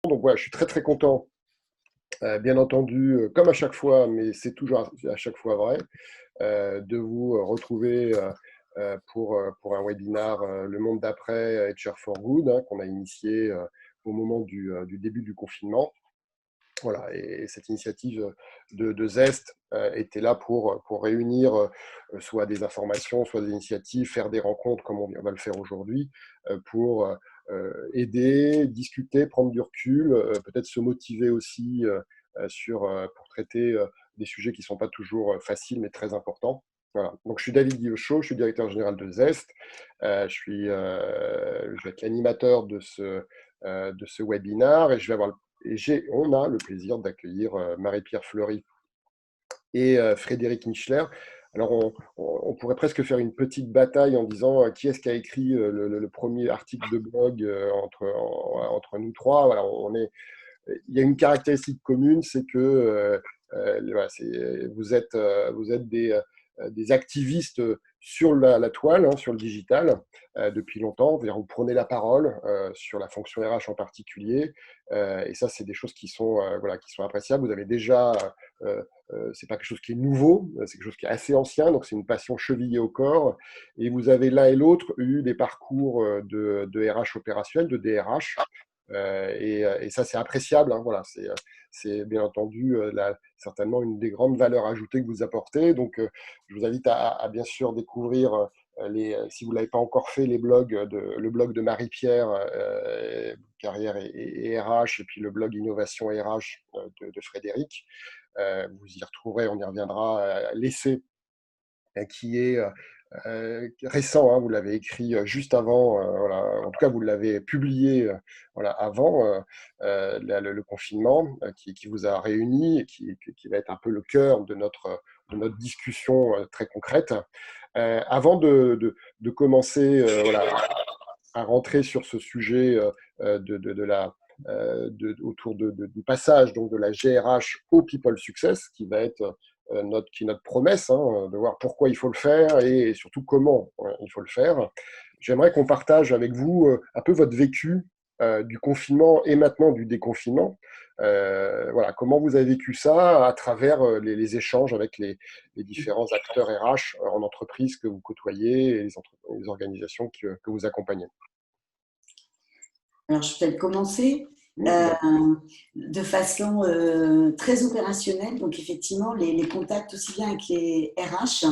Donc voilà, je suis très très content, bien entendu, comme à chaque fois, mais c'est toujours à chaque fois vrai, de vous retrouver pour un webinar Le monde d'après HR for Good, hein, qu'on a initié au moment du début du confinement. Voilà, et cette initiative de Zest était là pour réunir soit des informations, soit des initiatives, faire des rencontres comme on va le faire aujourd'hui, pour aider, discuter, prendre du recul, peut-être se motiver aussi pour traiter des sujets qui ne sont pas toujours faciles mais très importants. Voilà. Donc je suis David Guillochot, je suis directeur général de Zest. Je vais être l'animateur de ce webinar et je vais avoir on a le plaisir d'accueillir Marie-Pierre Fleury et Frédéric Michler. Alors, on pourrait presque faire une petite bataille en disant qui est-ce qui a écrit le premier article de blog entre nous trois. Voilà, il y a une caractéristique commune, c'est que voilà, vous êtes des activistes sur la toile, hein, sur le digital, depuis longtemps. Vous prenez la parole sur la fonction RH en particulier, et ça, c'est des choses voilà, qui sont appréciables. Vous avez déjà, c'est pas quelque chose qui est nouveau, c'est quelque chose qui est assez ancien, donc c'est une passion chevillée au corps. Et vous avez l'un et l'autre eu des parcours de RH opérationnel, de DRH, et ça, c'est appréciable. Hein, voilà, c'est bien entendu certainement une des grandes valeurs ajoutées que vous apportez. Donc, je vous invite à bien sûr découvrir, si vous ne l'avez pas encore fait, le blog de Marie-Pierre, Carrière et RH, et puis le blog Innovation RH de Frédéric. Vous y retrouverez, on y reviendra, l'essai qui est récent, hein, vous l'avez écrit juste avant, voilà, en tout cas vous l'avez publié voilà, avant le confinement, qui vous a réunis et qui va être un peu le cœur de notre discussion très concrète. Avant de commencer voilà, à rentrer sur ce sujet de la autour du passage donc de la GRH au People Success, qui va être notre promesse, hein, de voir pourquoi il faut le faire et surtout comment il faut le faire. J'aimerais qu'on partage avec vous un peu votre vécu du confinement et maintenant du déconfinement. Voilà, comment vous avez vécu ça à travers les échanges avec les différents acteurs RH en entreprise que vous côtoyez et les organisations que vous accompagnez. Alors, je vais peut-être commencer Mmh. de façon très opérationnelle. Donc, effectivement, les contacts aussi bien avec les RH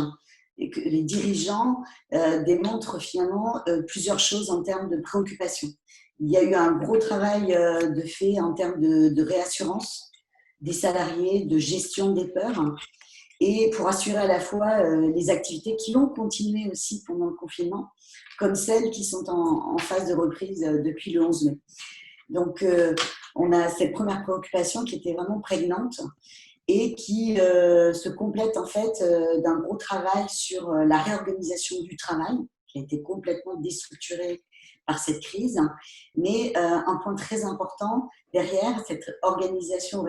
et que les dirigeants démontrent finalement plusieurs choses en termes de préoccupation. Il y a eu un gros travail de fait en termes de réassurance des salariés, de gestion des peurs, et pour assurer à la fois les activités qui ont continué aussi pendant le confinement, comme celles qui sont en phase de reprise depuis le 11 mai. Donc, on a cette première préoccupation qui était vraiment prégnante et qui se complète en fait d'un gros travail sur la réorganisation du travail, qui a été complètement déstructurée par cette crise. Mais un point très important derrière cette réorganisation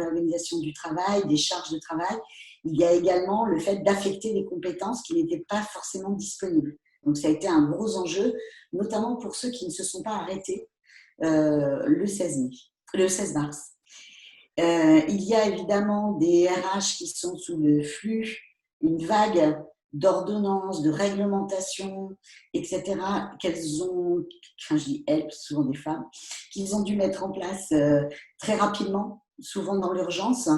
du travail, des charges de travail, il y a également le fait d'affecter des compétences qui n'étaient pas forcément disponibles. Donc, ça a été un gros enjeu, notamment pour ceux qui ne se sont pas arrêtés le 16 mai, le 16 mars. Il y a évidemment des RH qui sont sous le flux, une vague d'ordonnances, de réglementations, etc., qu'elles ont, enfin je dis elles, souvent des femmes, qu'ils ont dû mettre en place très rapidement, souvent dans l'urgence,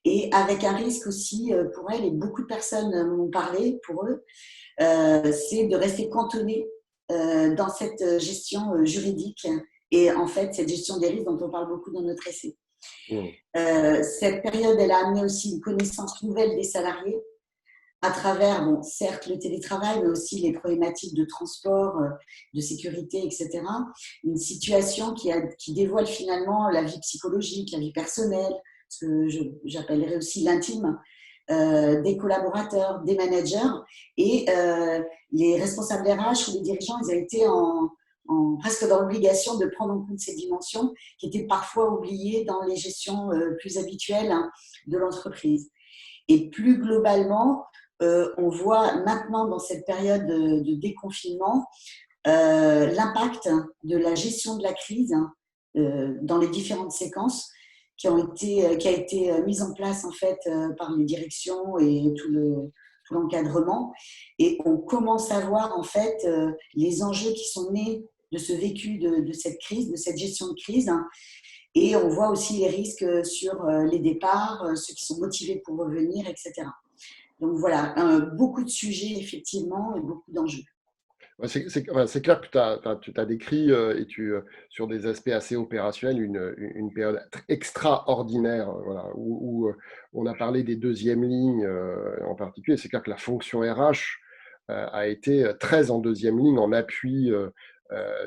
et avec un risque aussi pour elles, et beaucoup de personnes m'ont parlé pour eux, c'est de rester cantonné dans cette gestion juridique et en fait cette gestion des risques dont on parle beaucoup dans notre essai. Mmh. Cette période, elle a amené aussi une connaissance nouvelle des salariés à travers, bon, certes, le télétravail, mais aussi les problématiques de transport, de sécurité, etc. Une situation qui dévoile finalement la vie psychologique, la vie personnelle, ce que j'appellerais aussi l'intime, des collaborateurs, des managers, et les responsables RH ou les dirigeants, ils ont été presque dans l'obligation de prendre en compte ces dimensions qui étaient parfois oubliées dans les gestions plus habituelles, hein, de l'entreprise. Et plus globalement, on voit maintenant dans cette période de déconfinement l'impact de la gestion de la crise dans les différentes séquences qui a été mise en place en fait par les directions et tout l'encadrement. Et on commence à voir en fait les enjeux qui sont nés de ce vécu de cette crise, de cette gestion de crise, hein. Et on voit aussi les risques sur les départs, ceux qui sont motivés pour revenir, etc. Donc voilà, beaucoup de sujets effectivement et beaucoup d'enjeux. Ouais, c'est clair que tu as décrit sur des aspects assez opérationnels une période extraordinaire, voilà, où on a parlé des deuxièmes lignes en particulier. C'est clair que la fonction RH a été très en deuxième ligne en appui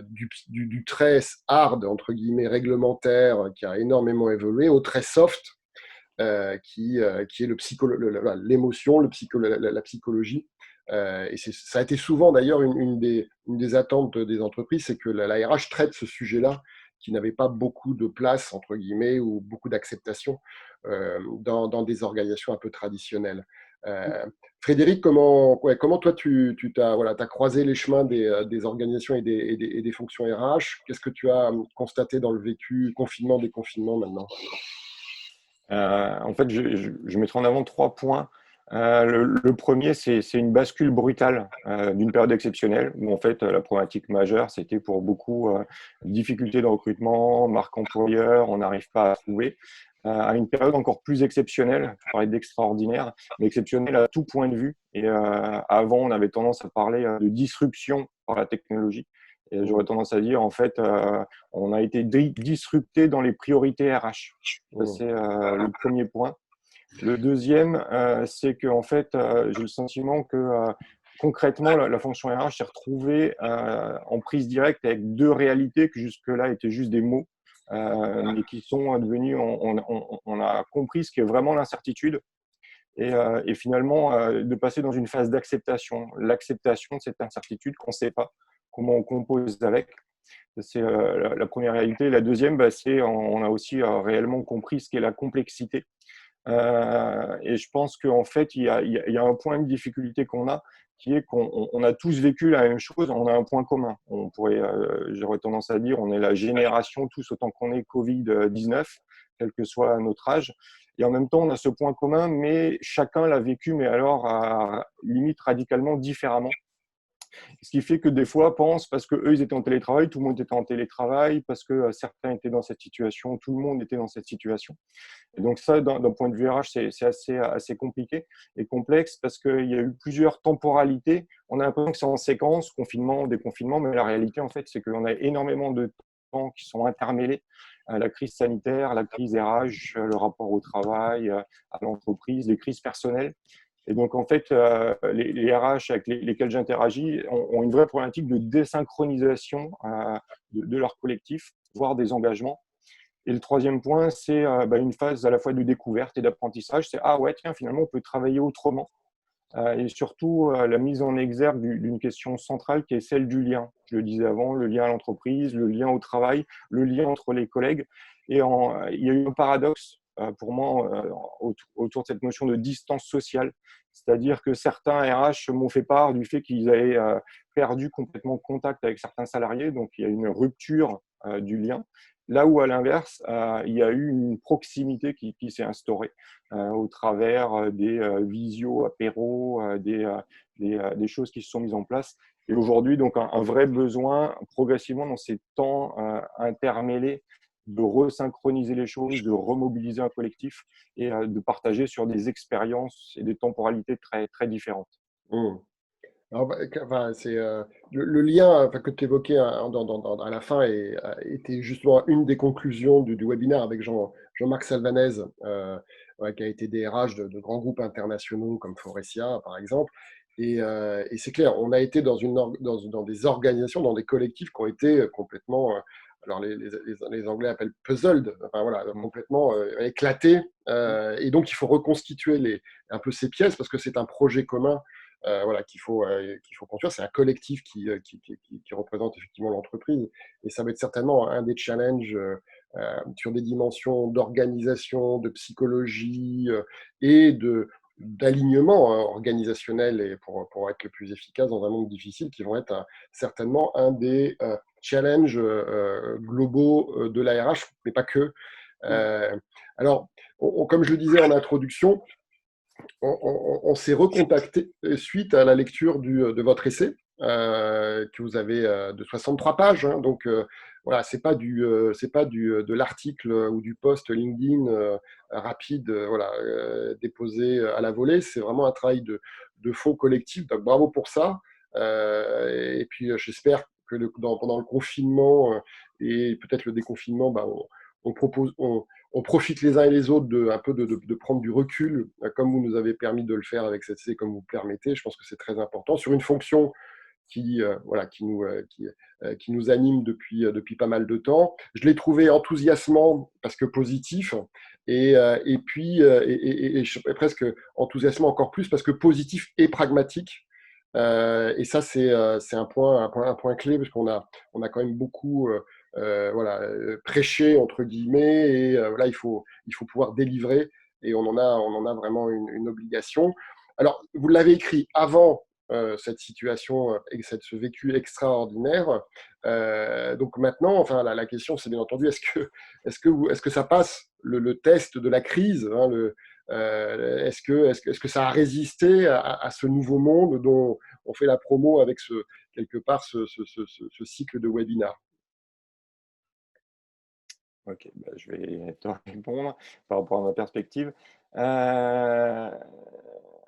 du très hard, entre guillemets, réglementaire qui a énormément évolué, au très soft qui est l'émotion, la psychologie. Et ça a été souvent d'ailleurs une des attentes des entreprises, c'est que la RH traite ce sujet-là qui n'avait pas beaucoup de place, entre guillemets, ou beaucoup d'acceptation dans des organisations un peu traditionnelles. Frédéric, comment toi tu t'as croisé les chemins des organisations et des fonctions RH? Qu'est-ce que tu as constaté dans le vécu confinement, déconfinement maintenant? En fait, je mettrai en avant 3 points. Le premier, c'est une bascule brutale d'une période exceptionnelle où en fait la problématique majeure, c'était pour beaucoup difficultés de recrutement, marque employeur, on n'arrive pas à trouver, à une période encore plus exceptionnelle. Je parlais d'extraordinaire, mais exceptionnelle à tout point de vue. Et avant, on avait tendance à parler de disruption par la technologie. Et j'aurais tendance à dire, en fait, on a été disrupté dans les priorités RH. Ça, c'est le premier point. Le deuxième, c'est que en fait, j'ai le sentiment que concrètement, la fonction RH s'est retrouvée en prise directe avec deux réalités qui jusque-là étaient juste des mots, mais qui sont devenus, on a compris ce qu'est vraiment l'incertitude et finalement de passer dans une phase d'acceptation. L'acceptation de cette incertitude qu'on ne sait pas comment on compose avec. C'est la première réalité. La deuxième, c'est on a aussi réellement compris ce qu'est la complexité. Et je pense qu'en fait, il y a un point de difficulté qu'on a, qui est qu'on a tous vécu la même chose, on a un point commun. On pourrait, j'aurais tendance à dire, on est la génération tous autant qu'on est Covid-19, quel que soit notre âge. Et en même temps, on a ce point commun, mais chacun l'a vécu, mais alors limite radicalement différemment. Ce qui fait que des fois, pense parce que eux ils étaient en télétravail, tout le monde était en télétravail, parce que certains étaient dans cette situation, tout le monde était dans cette situation. Et donc ça, d'un point de vue RH, c'est assez compliqué et complexe parce qu'il y a eu plusieurs temporalités. On a l'impression que c'est en séquence, confinement, déconfinement, mais la réalité, en fait, c'est qu'on a énormément de temps qui sont intermêlés. La crise sanitaire, la crise RH, le rapport au travail, à l'entreprise, les crises personnelles. Et donc, en fait, les RH avec lesquels j'interagis ont une vraie problématique de désynchronisation de leur collectif, voire des engagements. Et le troisième point, c'est une phase à la fois de découverte et d'apprentissage. C'est ah ouais, tiens, finalement, on peut travailler autrement. Et surtout, la mise en exergue d'une question centrale qui est celle du lien. Je le disais avant, le lien à l'entreprise, le lien au travail, le lien entre les collègues. Et il y a eu un paradoxe pour moi autour de cette notion de distance sociale. C'est-à-dire que certains RH m'ont fait part du fait qu'ils avaient perdu complètement contact avec certains salariés. Donc, il y a une rupture du lien. Là où, à l'inverse, il y a eu une proximité qui s'est instaurée au travers des visio, apéros, des choses qui se sont mises en place. Et aujourd'hui, donc, un vrai besoin, progressivement, dans ces temps intermêlés, de resynchroniser les choses, de remobiliser un collectif et de partager sur des expériences et des temporalités très, très différentes. Mmh. Alors, c'est le lien que tu évoquais à la fin était justement une des conclusions du webinaire avec Jean-Marc Salvanez, qui a été DRH de grands groupes internationaux comme Forestia, par exemple. Et c'est clair, on a été dans des organisations, dans des collectifs qui ont été complètement, alors les Anglais appellent puzzled, enfin, voilà, complètement éclatés. Et donc, il faut reconstituer un peu ces pièces parce que c'est un projet commun voilà, qu'il faut construire. C'est un collectif qui représente effectivement l'entreprise. Et ça va être certainement un des challenges sur des dimensions d'organisation, de psychologie et d'alignement organisationnel et pour être le plus efficace dans un monde difficile, qui vont être certainement un des challenges globaux de la RH, mais pas que. Alors, comme je le disais en introduction, on s'est recontacté suite à la lecture de votre essai que vous avez de 63 pages. Hein, donc voilà, c'est pas de l'article ou du post LinkedIn rapide, voilà, déposé à la volée. C'est vraiment un travail de fond collectif. Donc bravo pour ça. Et puis j'espère que pendant le confinement et peut-être le déconfinement, bah, on profite les uns et les autres un peu de prendre du recul, comme vous nous avez permis de le faire avec cette C, comme vous le permettez. Je pense que c'est très important sur une fonction voilà, qui nous anime depuis pas mal de temps. Je l'ai trouvé enthousiasmant parce que positif, et puis presque enthousiasmant encore plus parce que positif et pragmatique. Et ça, c'est un point clé parce on a quand même beaucoup voilà, prêché, entre guillemets, et voilà, il faut pouvoir délivrer, et on en a vraiment une obligation. Alors, vous l'avez écrit avant cette situation et ce vécu extraordinaire. Donc maintenant, enfin, la question, c'est bien entendu, est-ce que ça passe le test de la crise, hein, est-ce que ça a résisté à ce nouveau monde dont on fait la promo avec quelque part ce cycle de webinaires? Ok, bah, je vais te répondre par rapport à ma perspective. Euh,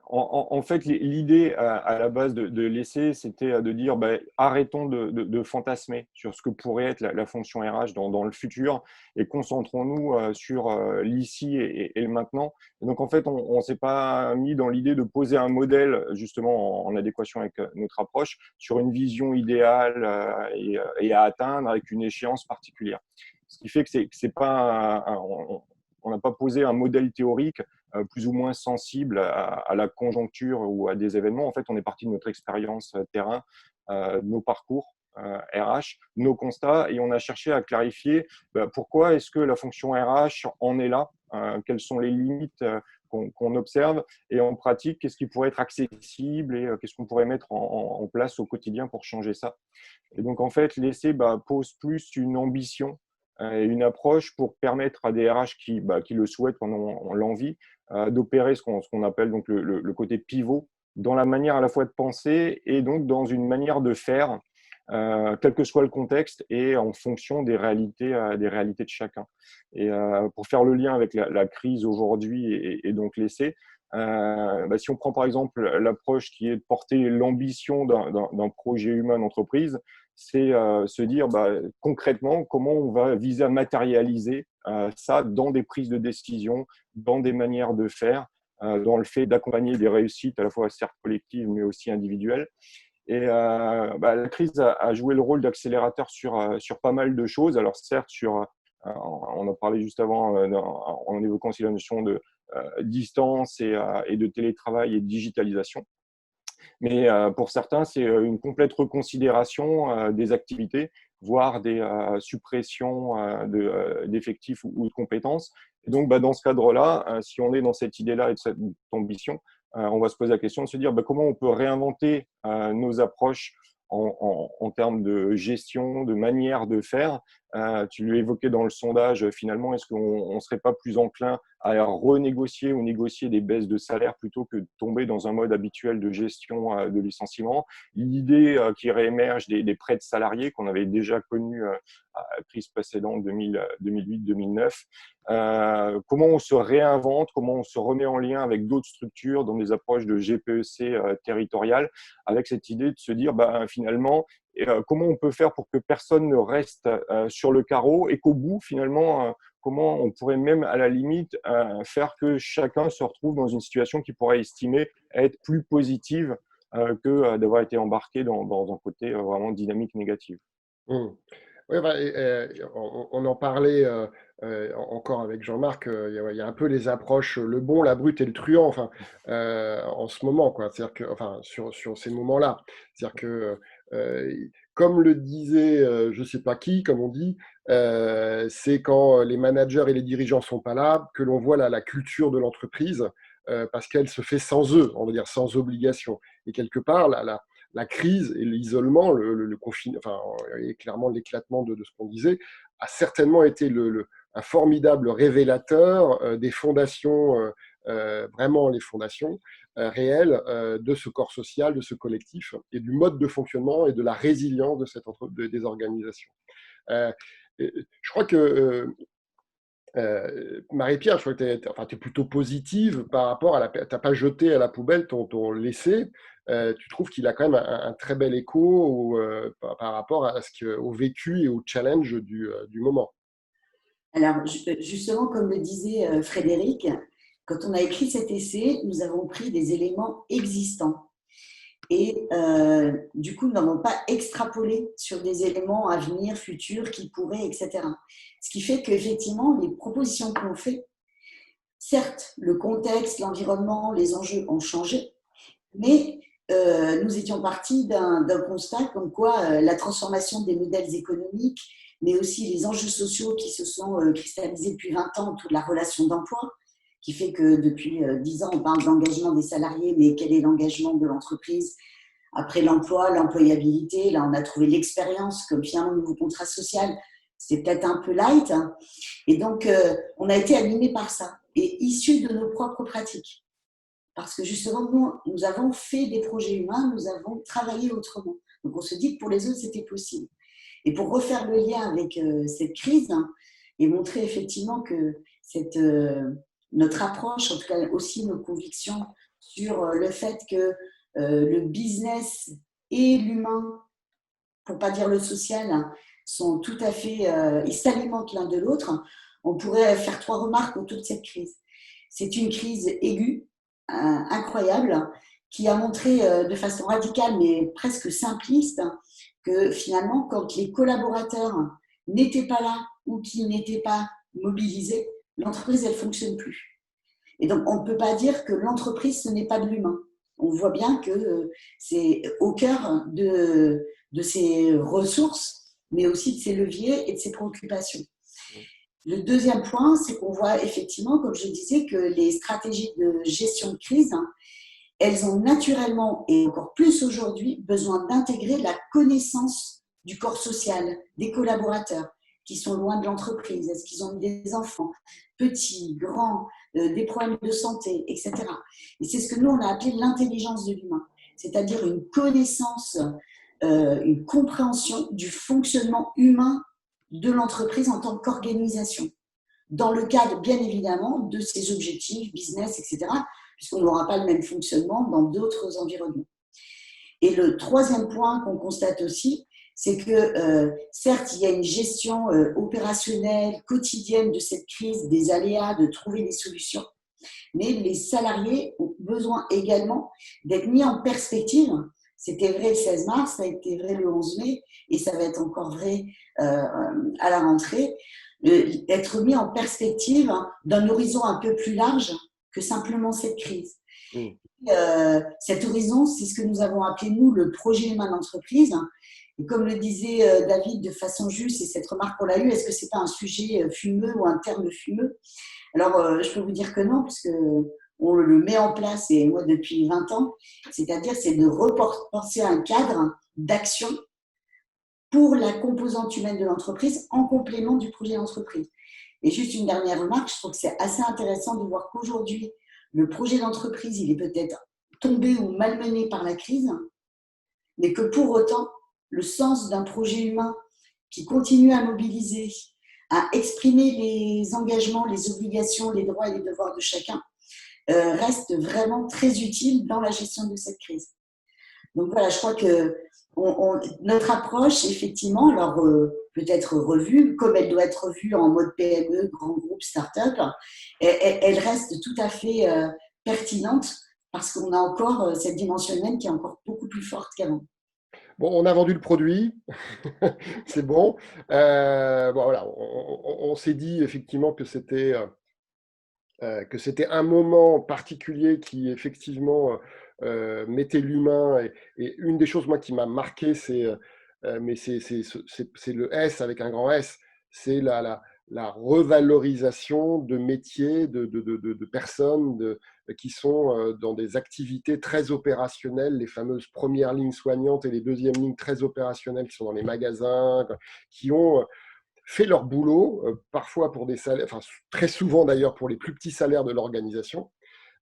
en fait, l'idée à la base de l'essai, c'était de dire bah, arrêtons de fantasmer sur ce que pourrait être la fonction RH dans le futur et concentrons-nous sur l'ici et le maintenant. Et donc, en fait, on ne s'est pas mis dans l'idée de poser un modèle justement en adéquation avec notre approche sur une vision idéale et à atteindre avec une échéance particulière. Ce qui fait que c'est pas on n'a pas posé un modèle théorique plus ou moins sensible à la conjoncture ou à des événements. En fait, on est parti de notre expérience terrain, de nos parcours RH, nos constats, et on a cherché à clarifier pourquoi est-ce que la fonction RH en est là, quelles sont les limites qu'on observe, et en pratique, qu'est-ce qui pourrait être accessible et qu'est-ce qu'on pourrait mettre en place au quotidien pour changer ça. Et donc, en fait, l'essai pose plus une ambition et une approche pour permettre à des RH qui le souhaitent, en ont l'envie, d'opérer ce qu'on appelle donc le côté pivot dans la manière à la fois de penser et donc dans une manière de faire, quel que soit le contexte et en fonction des réalités de chacun. Et pour faire le lien avec la crise aujourd'hui et donc l'essai, si on prend par exemple l'approche qui est de porter l'ambition d'un projet humain d'entreprise, c'est se dire concrètement comment on va viser à matérialiser ça dans des prises de décision, dans des manières de faire, dans le fait d'accompagner des réussites à la fois certes collectives mais aussi individuelles. Et la crise a joué le rôle d'accélérateur sur pas mal de choses. Alors certes, on en parlait juste avant en évoquant aussi la notion de distance et de télétravail et de digitalisation. Mais pour certains, c'est une complète reconsidération des activités, voire des suppressions d'effectifs ou de compétences. Et donc, dans ce cadre-là, si on est dans cette idée-là et de cette ambition, on va se poser la question de se dire comment on peut réinventer nos approches en termes de gestion, de manière de faire. Tu l'as évoqué dans le sondage, finalement, est-ce qu'on ne serait pas plus enclin à renégocier ou négocier des baisses de salaire plutôt que de tomber dans un mode habituel de gestion de licenciement? L'idée qui réémerge des prêts de salariés qu'on avait déjà connus à la crise précédente 2008-2009. Comment on se réinvente, comment on se remet en lien avec d'autres structures dans des approches de GPEC territoriales, avec cette idée de se dire finalement, comment on peut faire pour que personne ne reste sur le carreau et qu'au bout, finalement, comment on pourrait même, à la limite, faire que chacun se retrouve dans une situation qui pourrait estimer être plus positive que d'avoir été embarqué dans un côté vraiment dynamique négative. Mmh. Oui, on en parlait encore avec Jean-Marc. Il y a un peu les approches, le bon, la brute et le truand, enfin, en ce moment, quoi. C'est-à-dire que, enfin, sur ces moments-là, c'est-à-dire que, comme le disait, je sais pas qui, comme on dit, c'est quand les managers et les dirigeants sont pas là que l'on voit la culture de l'entreprise parce qu'elle se fait sans eux, on va dire sans obligation. Et quelque part, la crise et l'isolement, le confinement, enfin, et clairement l'éclatement de ce qu'on disait, a certainement été un formidable révélateur des fondations, vraiment les fondations réelles de ce corps social, de ce collectif, et du mode de fonctionnement et de la résilience des organisations. Je crois que Marie-Pierre, je crois que tu es plutôt positive par rapport à tu n'as pas jeté à la poubelle ton laissé. Tu trouves qu'il a quand même un très bel écho par rapport au vécu et au challenge du moment. Alors, justement, comme le disait Frédéric, quand on a écrit cet essai, nous avons pris des éléments existants. Et du coup, nous n'avons pas extrapolé sur des éléments à venir, futurs, qui pourraient, etc. Ce qui fait qu'effectivement, les propositions qu'on fait, certes, le contexte, l'environnement, les enjeux ont changé, mais nous étions partis d'un constat comme quoi la transformation des modèles économiques, mais aussi les enjeux sociaux qui se sont cristallisés depuis 20 ans autour de la relation d'emploi, qui fait que depuis 10 ans, on parle d'engagement des salariés, mais quel est l'engagement de l'entreprise? Après l'emploi, l'employabilité, là on a trouvé l'expérience comme finalement le nouveau contrat social, c'est peut-être un peu light. Et donc, on a été animés par ça, et issus de nos propres pratiques. Parce que justement, nous avons fait des projets humains, nous avons travaillé autrement. Donc, on se dit que pour les autres, c'était possible. Et pour refaire le lien avec cette crise et montrer effectivement que notre approche, en tout cas aussi nos convictions sur le fait que le business et l'humain, pour ne pas dire le social, sont tout à fait, ils s'alimentent l'un de l'autre, on pourrait faire 3 remarques autour de cette crise. C'est une crise aiguë, incroyable, qui a montré de façon radicale, mais presque simpliste, que finalement, quand les collaborateurs n'étaient pas là ou qu'ils n'étaient pas mobilisés, l'entreprise, elle ne fonctionne plus. Et donc, on ne peut pas dire que l'entreprise, ce n'est pas de l'humain. On voit bien que c'est au cœur de ses ressources, mais aussi de ses leviers et de ses préoccupations. Le deuxième point, c'est qu'on voit effectivement, comme je disais, que les stratégies de gestion de crise, elles ont naturellement, et encore plus aujourd'hui, besoin d'intégrer la connaissance du corps social, des collaborateurs qui sont loin de l'entreprise. Est-ce qu'ils ont des enfants, petits, grands, des problèmes de santé, etc. Et c'est ce que nous, on a appelé l'intelligence de l'humain, c'est-à-dire une connaissance, une compréhension du fonctionnement humain de l'entreprise en tant qu'organisation, dans le cadre, bien évidemment, de ses objectifs, business, etc., puisqu'on n'aura pas le même fonctionnement dans d'autres environnements. Et le troisième point qu'on constate aussi, c'est que certes, il y a une gestion opérationnelle, quotidienne de cette crise, des aléas, de trouver des solutions, mais les salariés ont besoin également d'être mis en perspective. C'était vrai le 16 mars, ça a été vrai le 11 mai, et ça va être encore vrai à la rentrée, être mis en perspective d'un horizon un peu plus large que simplement cette crise. Cet horizon, c'est ce que nous avons appelé, nous, le projet humain d'entreprise. Et comme le disait David de façon juste, et cette remarque qu'on a eue, est-ce que ce n'est pas un sujet fumeux ou un terme fumeux? Alors, je peux vous dire que non, puisque on le met en place, et moi depuis 20 ans, c'est-à-dire c'est de repenser un cadre d'action pour la composante humaine de l'entreprise en complément du projet d'entreprise. Et juste une dernière remarque, je trouve que c'est assez intéressant de voir qu'aujourd'hui, le projet d'entreprise, il est peut-être tombé ou malmené par la crise, mais que pour autant, le sens d'un projet humain qui continue à mobiliser, à exprimer les engagements, les obligations, les droits et les devoirs de chacun, reste vraiment très utile dans la gestion de cette crise. Donc voilà, je crois que notre approche, effectivement, alors peut-être revue, comme elle doit être revue en mode PME, grand groupe, start-up, elle reste tout à fait pertinente parce qu'on a encore cette dimension humaine qui est encore beaucoup plus forte qu'avant. Bon, on a vendu le produit, c'est bon. Bon, voilà, on s'est dit effectivement que c'était un moment particulier qui effectivement mettait l'humain. Et une des choses, moi, qui m'a marqué, c'est le S avec un grand S, c'est la revalorisation de métiers, de personnes, qui sont dans des activités très opérationnelles, les fameuses premières lignes soignantes et les deuxièmes lignes très opérationnelles qui sont dans les magasins, qui ont fait leur boulot, parfois pour des salaires, enfin très souvent d'ailleurs pour les plus petits salaires de l'organisation,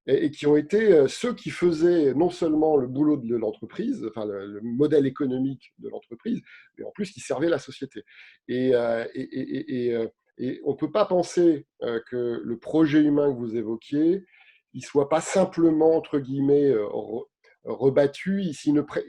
et qui ont été ceux qui faisaient non seulement le boulot de l'entreprise, enfin le modèle économique de l'entreprise, mais en plus qui servaient la société. Et on ne peut pas penser que le projet humain que vous évoquiez, il ne soit pas simplement, entre guillemets, rebattu.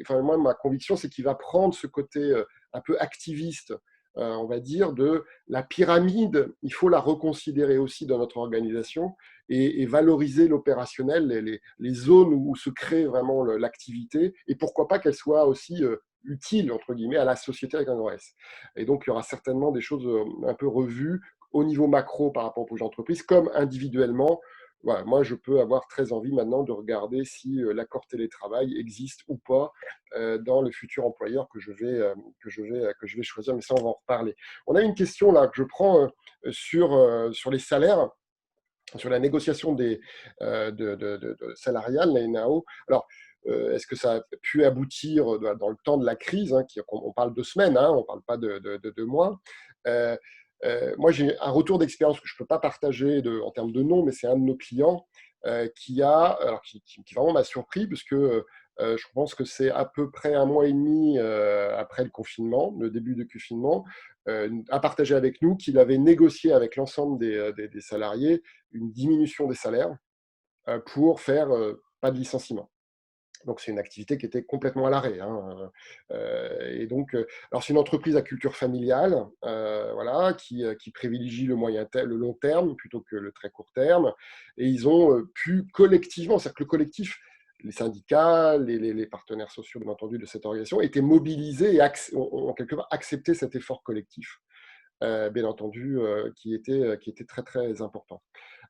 Enfin, moi, ma conviction, c'est qu'il va prendre ce côté un peu activiste, on va dire, de la pyramide. Il faut la reconsidérer aussi dans notre organisation et valoriser l'opérationnel, les zones où se crée vraiment l'activité, et pourquoi pas qu'elle soit aussi utile, entre guillemets, à la société avec un grand S. Et donc, il y aura certainement des choses un peu revues au niveau macro par rapport aux projets d'entreprise, comme individuellement. Voilà, moi, je peux avoir très envie maintenant de regarder si l'accord télétravail existe ou pas dans le futur employeur que je vais choisir, mais ça, on va en reparler. On a une question là que je prends sur les salaires, sur la négociation de salariale, la NAO. Alors, est-ce que ça a pu aboutir dans le temps de la crise, hein, on parle de semaines, hein, on ne parle pas de mois. Moi, j'ai un retour d'expérience que je ne peux pas partager en termes de nom, mais c'est un de nos clients qui vraiment m'a surpris, parce que je pense que c'est à peu près un mois et demi après le confinement, le début du confinement, a partagé avec nous qu'il avait négocié avec l'ensemble des salariés une diminution des salaires pour faire pas de licenciement. Donc, c'est une activité qui était complètement à l'arrêt, hein. Et donc, alors c'est une entreprise à culture familiale, voilà, qui privilégie le long terme plutôt que le très court terme. Et ils ont pu collectivement, c'est-à-dire que le collectif, les syndicats, les partenaires sociaux, bien entendu, de cette organisation, étaient mobilisés et ont quelque part accepté cet effort collectif, bien entendu, qui était très, très important.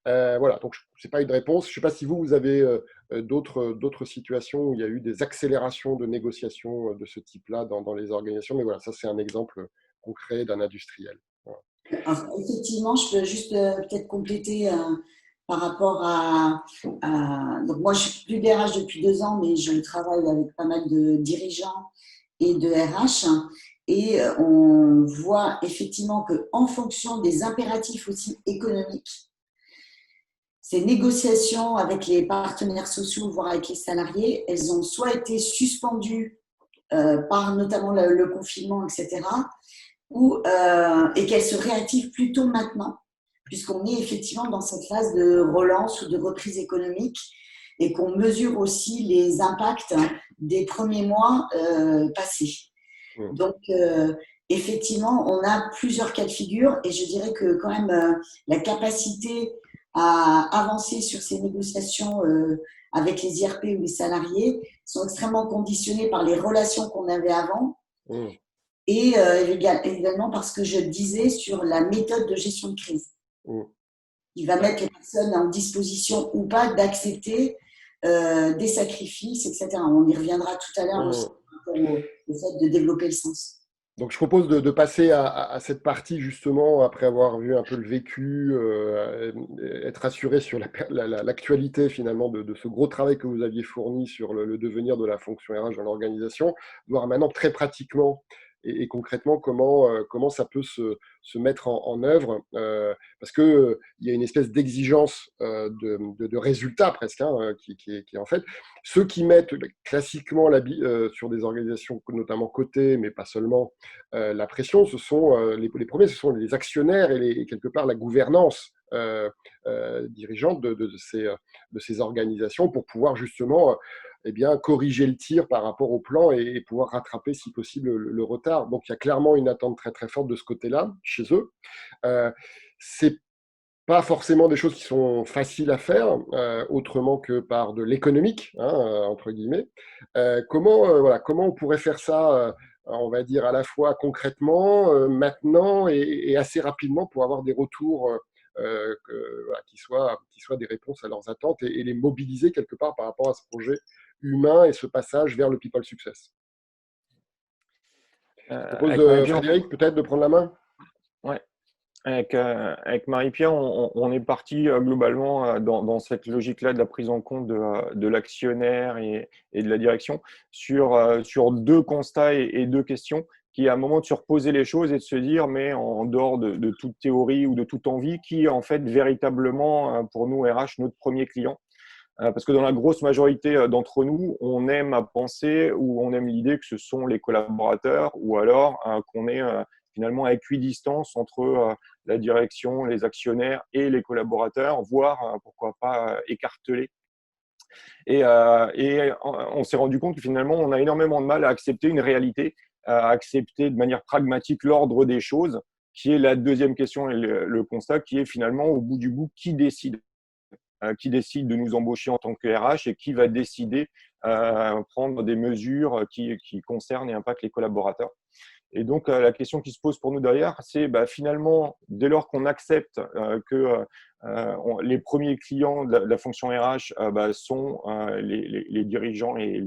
Voilà, donc ce n'est pas une réponse. Je ne sais pas si vous avez d'autres situations où il y a eu des accélérations de négociations de ce type-là dans les organisations, mais voilà, ça c'est un exemple concret d'un industriel. Voilà. Alors, effectivement, je peux juste peut-être compléter par rapport Donc, moi, je suis plus DRH depuis 2 ans, mais je travaille avec pas mal de dirigeants et de RH. Et on voit effectivement qu'en fonction des impératifs aussi économiques, ces négociations avec les partenaires sociaux, voire avec les salariés, elles ont soit été suspendues par notamment le confinement, etc., et qu'elles se réactivent plutôt maintenant, puisqu'on est effectivement dans cette phase de relance ou de reprise économique et qu'on mesure aussi les impacts des premiers mois passés. Donc, effectivement, on a plusieurs cas de figure, et je dirais que quand même la capacité à avancer sur ces négociations avec les IRP ou les salariés sont extrêmement conditionnées par les relations qu'on avait avant. Et également parce que je disais sur la méthode de gestion de crise. Il va mettre les personnes en disposition ou pas d'accepter des sacrifices, etc. On y reviendra tout à l'heure aussi au fait de développer le sens. Donc, je propose de passer à cette partie, justement, après avoir vu un peu le vécu, être rassuré sur l'actualité, finalement, de ce gros travail que vous aviez fourni sur le devenir de la fonction RH dans l'organisation, voir maintenant très pratiquement et concrètement comment ça peut se mettre en œuvre, parce qu'il y a une espèce d'exigence de résultat presque, hein, qui est en fait, ceux qui mettent classiquement sur des organisations notamment cotées, mais pas seulement, la pression, ce sont les premiers, ce sont les actionnaires et quelque part la gouvernance dirigeante de ces organisations, pour pouvoir justement corriger le tir par rapport au plan et pouvoir rattraper si possible le retard. Donc il y a clairement une attente très très forte de ce côté-là chez eux. C'est pas forcément des choses qui sont faciles à faire autrement que par de l'économique, hein, entre guillemets. Comment on pourrait faire ça, on va dire à la fois concrètement, maintenant et assez rapidement, pour avoir des retours qui soient des réponses à leurs attentes et les mobiliser quelque part par rapport à ce projet humain et ce passage vers le People Success. Je propose Frédéric peut-être de prendre la main. Ouais. Avec Marie-Pierre, on est parti globalement dans cette logique-là de la prise en compte de l'actionnaire et de la direction sur deux constats et deux questions qui, à un moment, de se reposer les choses et de se dire, mais en dehors de toute théorie ou de toute envie, qui est en fait véritablement, pour nous, RH, notre premier client. Parce que dans la grosse majorité d'entre nous, on aime à penser ou on aime l'idée que ce sont les collaborateurs ou alors qu'on est finalement à équidistance entre la direction, les actionnaires et les collaborateurs, voire pourquoi pas écartelés. Et on s'est rendu compte que finalement, on a énormément de mal à accepter une réalité, à accepter de manière pragmatique l'ordre des choses, qui est la deuxième question et le constat, qui est finalement au bout du bout, qui décide de nous embaucher en tant que RH et qui va décider prendre des mesures qui concernent et impactent les collaborateurs. Et donc, la question qui se pose pour nous derrière, c'est finalement, dès lors qu'on accepte que les premiers clients de la fonction RH sont les dirigeants et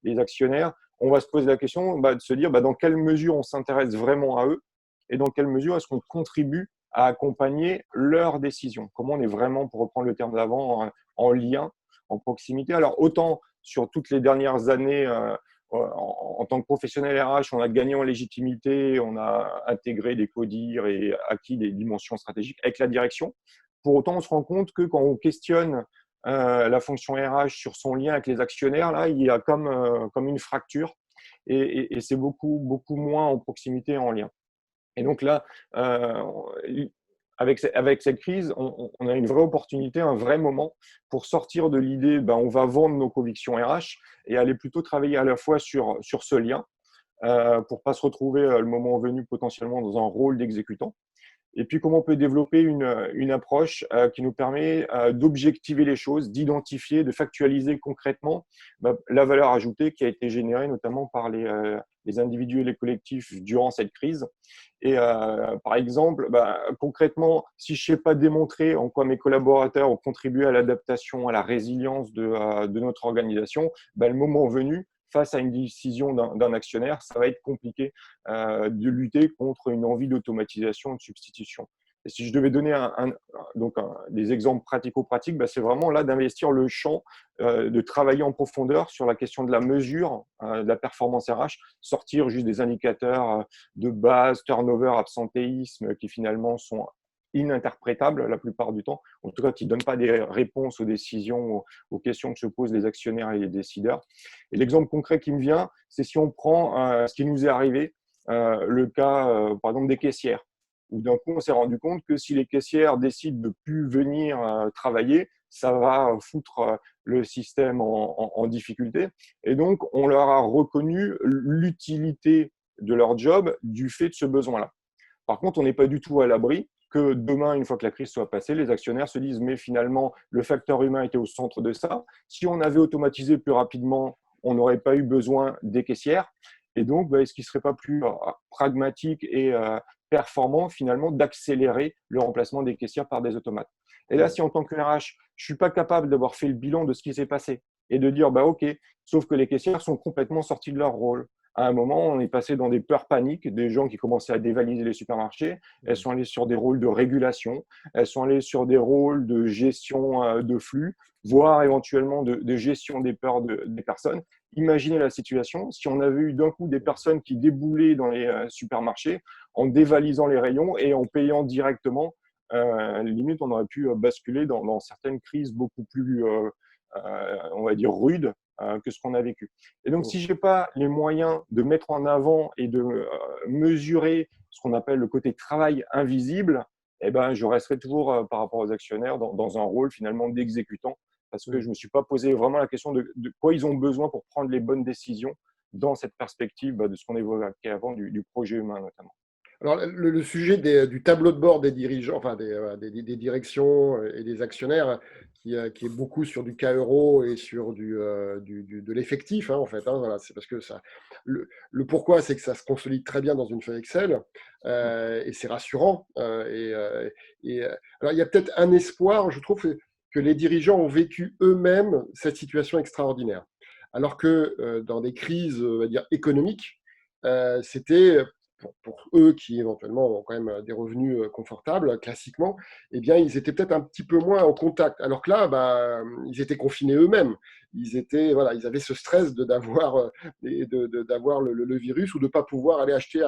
les actionnaires, on va se poser la question de se dire dans quelle mesure on s'intéresse vraiment à eux et dans quelle mesure est-ce qu'on contribue à accompagner leurs décisions. Comment on est vraiment, pour reprendre le terme d'avant, en lien, en proximité. Alors, autant sur toutes les dernières années, en tant que professionnel RH, on a gagné en légitimité, on a intégré des CODIR et acquis des dimensions stratégiques avec la direction. Pour autant, on se rend compte que quand on questionne la fonction RH sur son lien avec les actionnaires, là, il y a comme une fracture et c'est beaucoup moins en proximité et en lien. Et donc là, avec cette crise, on a une vraie opportunité, un vrai moment pour sortir de l'idée on va vendre nos convictions RH et aller plutôt travailler à la fois sur ce lien pour ne pas se retrouver le moment venu potentiellement dans un rôle d'exécutant. Et puis, comment on peut développer une approche qui nous permet d'objectiver les choses, d'identifier, de factualiser concrètement la valeur ajoutée qui a été générée notamment par les individus et les collectifs durant cette crise. Et par exemple, concrètement, si je ne sais pas démontrer en quoi mes collaborateurs ont contribué à l'adaptation, à la résilience de notre organisation, le moment venu, face à une décision d'un actionnaire, ça va être compliqué de lutter contre une envie d'automatisation, de substitution. Et si je devais donner des exemples pratico-pratiques, c'est vraiment là d'investir le champ, de travailler en profondeur sur la question de la mesure de la performance RH, sortir juste des indicateurs de base, turnover, absentéisme, qui finalement sont ininterprétables la plupart du temps, en tout cas qui ne donnent pas des réponses aux décisions, aux questions que se posent les actionnaires et les décideurs. Et l'exemple concret qui me vient, c'est si on prend ce qui nous est arrivé, le cas par exemple des caissières, où d'un coup on s'est rendu compte que si les caissières décident de ne plus venir travailler, ça va foutre le système en difficulté. Et donc on leur a reconnu l'utilité de leur job du fait de ce besoin-là. Par contre, on n'est pas du tout à l'abri que demain, une fois que la crise soit passée, les actionnaires se disent mais finalement, le facteur humain était au centre de ça. Si on avait automatisé plus rapidement, on n'aurait pas eu besoin des caissières. Et donc, est-ce qu'il ne serait pas plus pragmatique et performant finalement d'accélérer le remplacement des caissières par des automates? Et là, si en tant que RH, je ne suis pas capable d'avoir fait le bilan de ce qui s'est passé et de dire OK, sauf que les caissières sont complètement sorties de leur rôle. À un moment, on est passé dans des peurs paniques, des gens qui commençaient à dévaliser les supermarchés. Elles sont allées sur des rôles de régulation, elles sont allées sur des rôles de gestion de flux, voire éventuellement de gestion des peurs des personnes. Imaginez la situation si on avait eu d'un coup des personnes qui déboulaient dans les supermarchés en dévalisant les rayons et en payant directement. Limite, on aurait pu basculer dans certaines crises beaucoup plus, on va dire, rudes que ce qu'on a vécu. Et donc, si je n'ai pas les moyens de mettre en avant et de mesurer ce qu'on appelle le côté travail invisible, je resterai toujours par rapport aux actionnaires dans un rôle finalement d'exécutant parce que je ne me suis pas posé vraiment la question de quoi ils ont besoin pour prendre les bonnes décisions dans cette perspective de ce qu'on évoquait avant du projet humain notamment. Alors, le sujet du tableau de bord des dirigeants, enfin des directions et des actionnaires, qui est beaucoup sur du cas euro et sur de l'effectif, en fait. Voilà, c'est parce que ça, le pourquoi, c'est que ça se consolide très bien dans une feuille Excel et c'est rassurant. Alors, il y a peut-être un espoir, je trouve, que les dirigeants ont vécu eux-mêmes cette situation extraordinaire. Alors que dans des crises, on va dire, économiques, c'était pour eux qui éventuellement ont quand même des revenus confortables, classiquement, eh bien, ils étaient peut-être un petit peu moins en contact. Alors que là, ils étaient confinés eux-mêmes. Voilà, ils avaient ce stress d'avoir d'avoir le virus ou de ne pas pouvoir aller acheter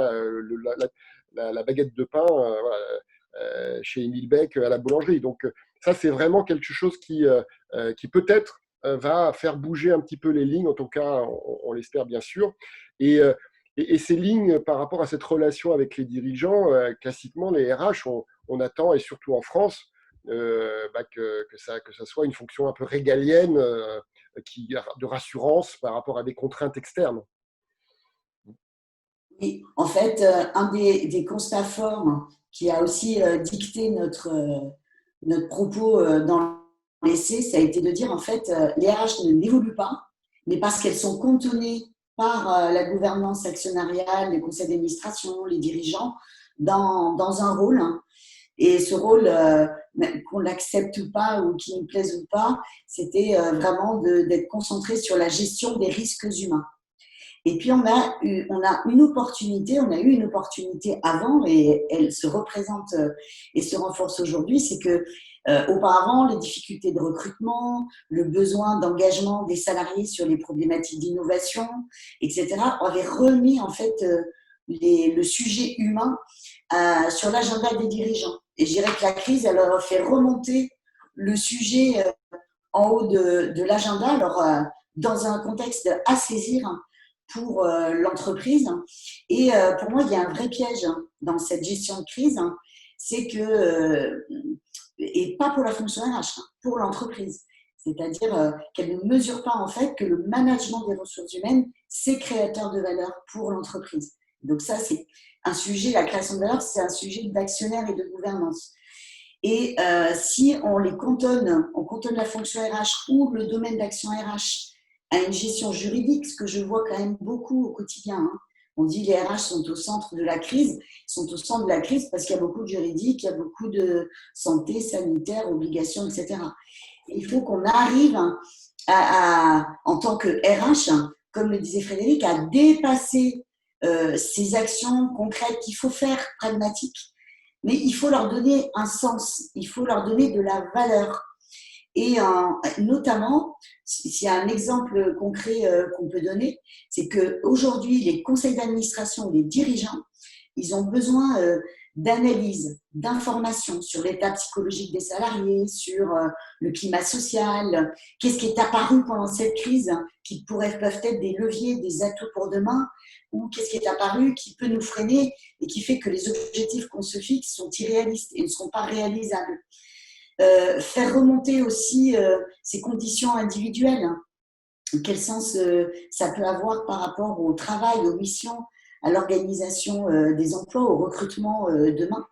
la baguette de pain voilà, chez Émile Beck à la boulangerie. Donc, ça, c'est vraiment quelque chose qui peut-être va faire bouger un petit peu les lignes, en tout cas, on l'espère bien sûr. Et, euh, et ces lignes par rapport à cette relation avec les dirigeants, classiquement, les RH, on attend, et surtout en France, que ça soit une fonction un peu régalienne, de rassurance par rapport à des contraintes externes. Oui, en fait, un des constats forts qui a aussi dicté notre propos dans l'essai, ça a été de dire en fait, les RH n'évoluent pas, mais parce qu'elles sont cantonnées par la gouvernance actionnariale, les conseils d'administration, les dirigeants, dans un rôle. Et ce rôle, qu'on l'accepte ou pas, ou qu'il nous plaise ou pas, c'était vraiment d'être concentré sur la gestion des risques humains. Et puis, on a eu une opportunité avant, et elle se représente et se renforce aujourd'hui, c'est que auparavant, les difficultés de recrutement, le besoin d'engagement des salariés sur les problématiques d'innovation, etc., avaient remis en fait le sujet humain sur l'agenda des dirigeants. Et je dirais que la crise, elle leur a fait remonter le sujet en haut de l'agenda, alors dans un contexte à saisir pour l'entreprise. Et pour moi, il y a un vrai piège dans cette gestion de crise, c'est que, et pas pour la fonction RH, pour l'entreprise. C'est-à-dire qu'elle ne mesure pas en fait que le management des ressources humaines, c'est créateur de valeur pour l'entreprise. Donc ça, c'est un sujet, la création de valeur, c'est un sujet d'actionnaire et de gouvernance. Et si on cantonne la fonction RH ou le domaine d'action RH à une gestion juridique, ce que je vois quand même beaucoup au quotidien. On dit que les RH sont au centre de la crise. Ils sont au centre de la crise parce qu'il y a beaucoup de juridique, il y a beaucoup de santé, sanitaire, obligations, etc. Et il faut qu'on arrive en tant que RH, comme le disait Frédéric, à dépasser ces actions concrètes qu'il faut faire, pragmatiques, mais il faut leur donner un sens, il faut leur donner de la valeur. Et notamment, s'il y a un exemple concret qu'on peut donner, c'est qu'aujourd'hui, les conseils d'administration, les dirigeants, ils ont besoin d'analyse, d'informations sur l'état psychologique des salariés, sur le climat social, qu'est-ce qui est apparu pendant cette crise, qui peuvent être des leviers, des atouts pour demain, ou qu'est-ce qui est apparu qui peut nous freiner et qui fait que les objectifs qu'on se fixe sont irréalistes et ne seront pas réalisables. Faire remonter aussi ces conditions individuelles. Quel sens ça peut avoir par rapport au travail, aux missions, à l'organisation des emplois, au recrutement demain.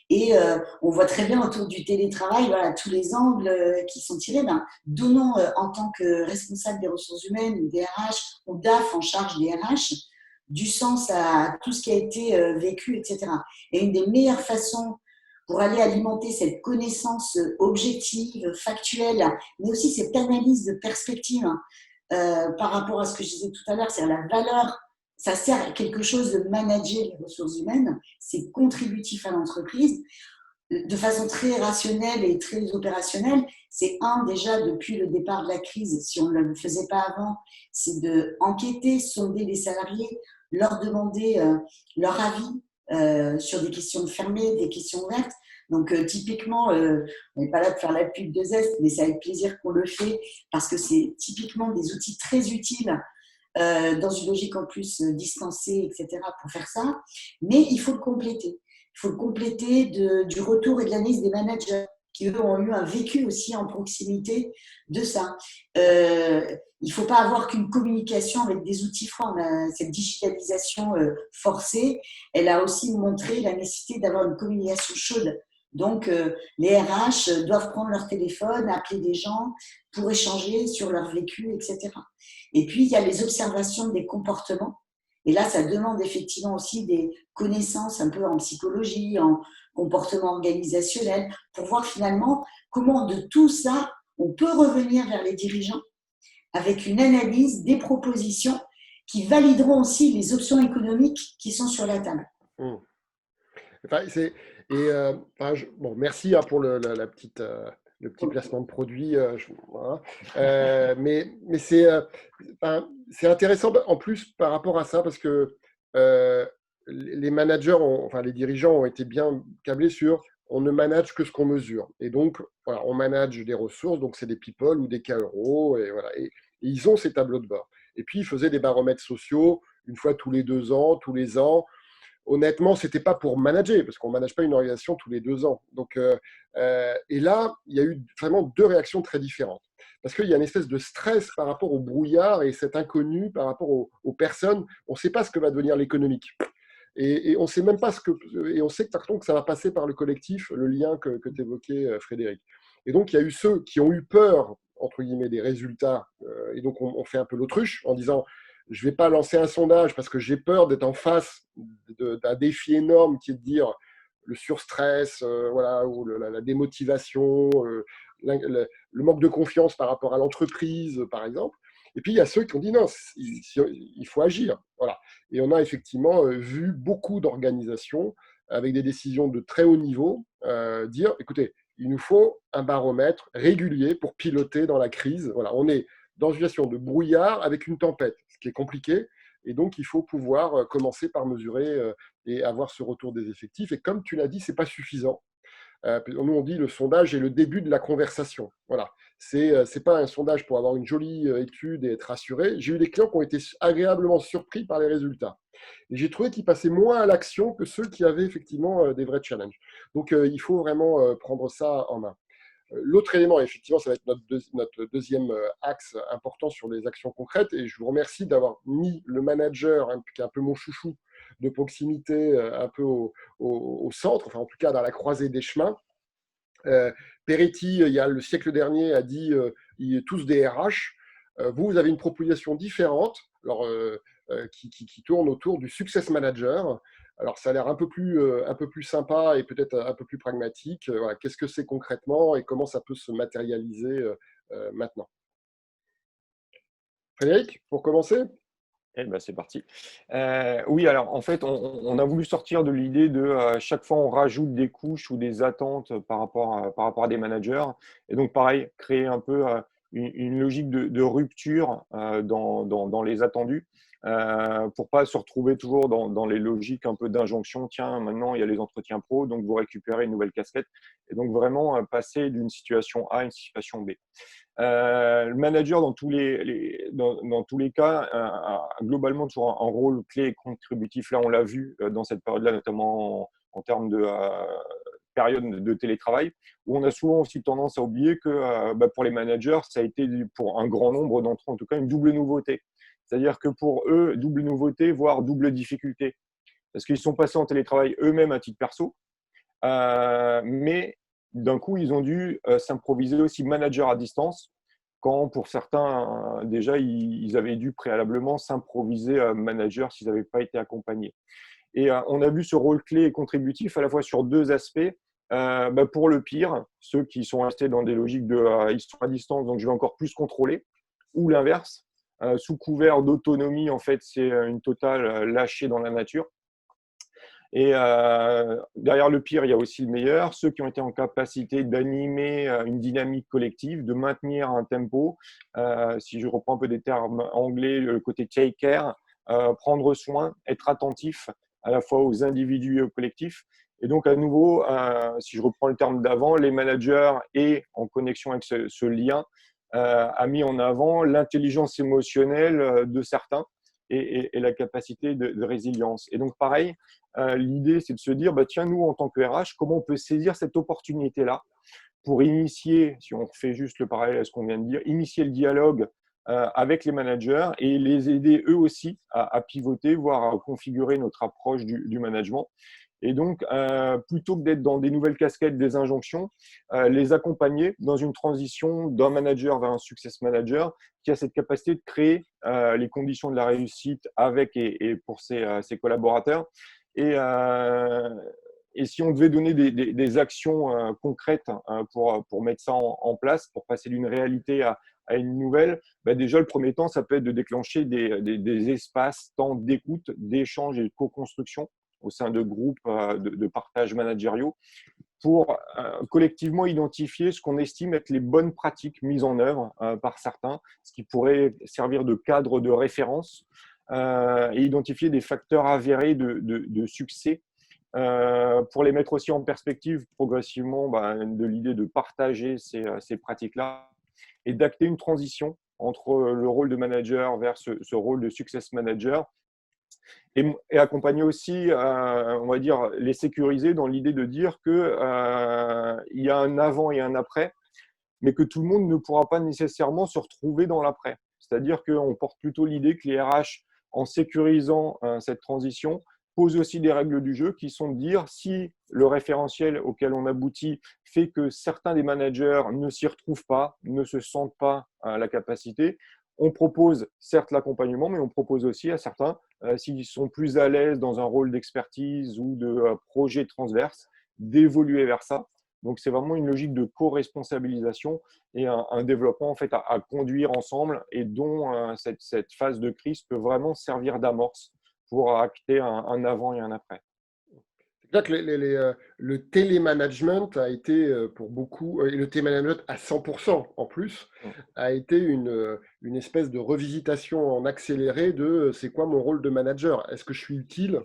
Et on voit très bien autour du télétravail, voilà, tous les angles qui sont tirés. Donnons en tant que responsable des ressources humaines, ou des RH, ou DAF en charge des RH, du sens à tout ce qui a été vécu, etc. Et une des meilleures façons pour aller alimenter cette connaissance objective, factuelle, mais aussi cette analyse de perspective par rapport à ce que je disais tout à l'heure, c'est la valeur, ça sert à quelque chose de manager les ressources humaines, c'est contributif à l'entreprise, de façon très rationnelle et très opérationnelle. C'est déjà depuis le départ de la crise, si on ne le faisait pas avant, c'est d'enquêter, sonder les salariés, leur demander leur avis sur des questions fermées, des questions ouvertes. Donc, typiquement, on n'est pas là de faire la pub de Zest, mais c'est avec plaisir qu'on le fait parce que c'est typiquement des outils très utiles dans une logique en plus distancée, etc., pour faire ça. Mais il faut le compléter. Il faut le compléter du retour et de l'analyse des managers qui, eux, ont eu un vécu aussi en proximité de ça. Il ne faut pas avoir qu'une communication avec des outils froids. Cette digitalisation forcée, elle a aussi montré la nécessité d'avoir une communication chaude. Donc, les RH doivent prendre leur téléphone, appeler des gens pour échanger sur leur vécu, etc. Et puis, il y a les observations des comportements. Et là, ça demande effectivement aussi des connaissances un peu en psychologie, en comportement organisationnel, pour voir finalement comment de tout ça, on peut revenir vers les dirigeants avec une analyse, des propositions qui valideront aussi les options économiques qui sont sur la table. Mmh. Enfin, bon, merci pour la petite, le petit placement de produit. Voilà. Mais c'est intéressant en plus par rapport à ça parce que les managers, enfin les dirigeants ont été bien câblés sur on ne manage que ce qu'on mesure. Et donc, voilà, on manage des ressources, donc c'est des people ou des KEO, et voilà. Et ils ont ces tableaux de bord. Et puis, ils faisaient des baromètres sociaux une fois tous les 2 ans, tous les ans. Honnêtement, c'était pas pour manager, parce qu'on ne manage pas une organisation tous les 2 ans. Donc, et là, il y a eu vraiment deux réactions très différentes. Parce qu'il y a une espèce de stress par rapport au brouillard et cet inconnu par rapport aux personnes. On ne sait pas ce que va devenir l'économique. Et on sait même pas et on sait par contre que ça va passer par le collectif, le lien que tu évoquais, Frédéric. Et donc, il y a eu ceux qui ont eu peur, entre guillemets, des résultats. Et donc, on fait un peu l'autruche en disant je ne vais pas lancer un sondage parce que j'ai peur d'être en face d'un défi énorme qui est de dire le surstress, voilà, ou la démotivation, le manque de confiance par rapport à l'entreprise, par exemple. Et puis, il y a ceux qui ont dit non, il faut agir. Voilà. Et on a effectivement vu beaucoup d'organisations avec des décisions de très haut niveau dire, écoutez, il nous faut un baromètre régulier pour piloter dans la crise. Voilà, on est dans une situation de brouillard avec une tempête, ce qui est compliqué. Et donc, il faut pouvoir commencer par mesurer et avoir ce retour des effectifs. Et comme tu l'as dit, ce n'est pas suffisant. Nous, on dit le sondage est le début de la conversation. Voilà. C'est pas un sondage pour avoir une jolie étude et être rassuré. J'ai eu des clients qui ont été agréablement surpris par les résultats. Et j'ai trouvé qu'ils passaient moins à l'action que ceux qui avaient effectivement des vrais challenges. Donc, il faut vraiment prendre ça en main. L'autre élément, effectivement, ça va être notre deuxième axe important sur les actions concrètes. Et je vous remercie d'avoir mis le manager, qui est un peu mon chouchou, de proximité, un peu au centre, enfin en tout cas dans la croisée des chemins. Peretti, il y a le siècle dernier, a dit tous des RH. Vous avez une proposition différente alors, qui tourne autour du success manager. Alors, ça a l'air un peu plus sympa et peut-être un peu plus pragmatique. Voilà, qu'est-ce que c'est concrètement et comment ça peut se matérialiser maintenant? Frédéric, pour commencer? Eh ben, c'est parti. Oui, alors en fait, on a voulu sortir de l'idée de chaque fois on rajoute des couches ou des attentes par rapport à des managers. Et donc, pareil, créer un peu une logique de rupture dans les attendus pour pas se retrouver toujours dans les logiques un peu d'injonction. Tiens, maintenant il y a les entretiens pro, donc vous récupérez une nouvelle casquette. Et donc, vraiment passer d'une situation A à une situation B. Le manager, dans dans tous les cas, a globalement toujours un rôle clé et contributif. Là, on l'a vu dans cette période-là, notamment en termes de période de télétravail, où on a souvent aussi tendance à oublier que pour les managers, ça a été, pour un grand nombre d'entre eux en tout cas, une double nouveauté. C'est-à-dire que pour eux, double nouveauté, voire double difficulté. Parce qu'ils sont passés en télétravail eux-mêmes à titre perso, mais d'un coup, ils ont dû s'improviser aussi manager à distance, quand pour certains, déjà, ils avaient dû préalablement s'improviser manager s'ils n'avaient pas été accompagnés. Et on a vu ce rôle clé et contributif à la fois sur deux aspects. Pour le pire, ceux qui sont restés dans des logiques de ils sont à distance, donc je vais encore plus contrôler, ou l'inverse, sous couvert d'autonomie, en fait, c'est une totale lâchée dans la nature. Et derrière le pire, il y a aussi le meilleur, ceux qui ont été en capacité d'animer une dynamique collective, de maintenir un tempo. Si je reprends un peu des termes anglais, le côté take care, prendre soin, être attentif à la fois aux individus et aux collectifs. Et donc, à nouveau, si je reprends le terme d'avant, les managers et en connexion avec ce lien, a mis en avant l'intelligence émotionnelle de certains et la capacité de résilience. Et donc, pareil, l'idée, c'est de se dire, tiens, nous, en tant que RH, comment on peut saisir cette opportunité-là pour initier, si on fait juste le parallèle à ce qu'on vient de dire, initier le dialogue avec les managers et les aider eux aussi à pivoter, voire à configurer notre approche du management. Et donc, plutôt que d'être dans des nouvelles casquettes, des injonctions, les accompagner dans une transition d'un manager vers un success manager qui a cette capacité de créer les conditions de la réussite avec et pour ses collaborateurs. Et si on devait donner des actions concrètes pour mettre ça en place, pour passer d'une réalité à à une nouvelle, déjà, le premier temps, ça peut être de déclencher des espaces, temps d'écoute, d'échange et de co-construction au sein de groupes de partage managériaux pour collectivement identifier ce qu'on estime être les bonnes pratiques mises en œuvre par certains, ce qui pourrait servir de cadre de référence et identifier des facteurs avérés de succès pour les mettre aussi en perspective progressivement de l'idée de partager ces pratiques-là et d'acter une transition entre le rôle de manager vers ce rôle de success manager et accompagner aussi, on va dire, les sécuriser dans l'idée de dire qu'il y a un avant et un après, mais que tout le monde ne pourra pas nécessairement se retrouver dans l'après. C'est-à-dire qu'on porte plutôt l'idée que les RH, en sécurisant cette transition, posent aussi des règles du jeu qui sont de dire si le référentiel auquel on aboutit fait que certains des managers ne s'y retrouvent pas, ne se sentent pas à la capacité, on propose certes l'accompagnement, mais on propose aussi à certains, s'ils sont plus à l'aise dans un rôle d'expertise ou de projet transverse, d'évoluer vers ça. Donc, c'est vraiment une logique de co-responsabilisation et un développement en fait, à conduire ensemble et dont cette phase de crise peut vraiment servir d'amorce pour acter un avant et un après. C'est clair que le télémanagement a été pour beaucoup, et le télémanagement à 100% en plus, a été une espèce de revisitation en accéléré de c'est quoi mon rôle de manager? Est-ce que je suis utile?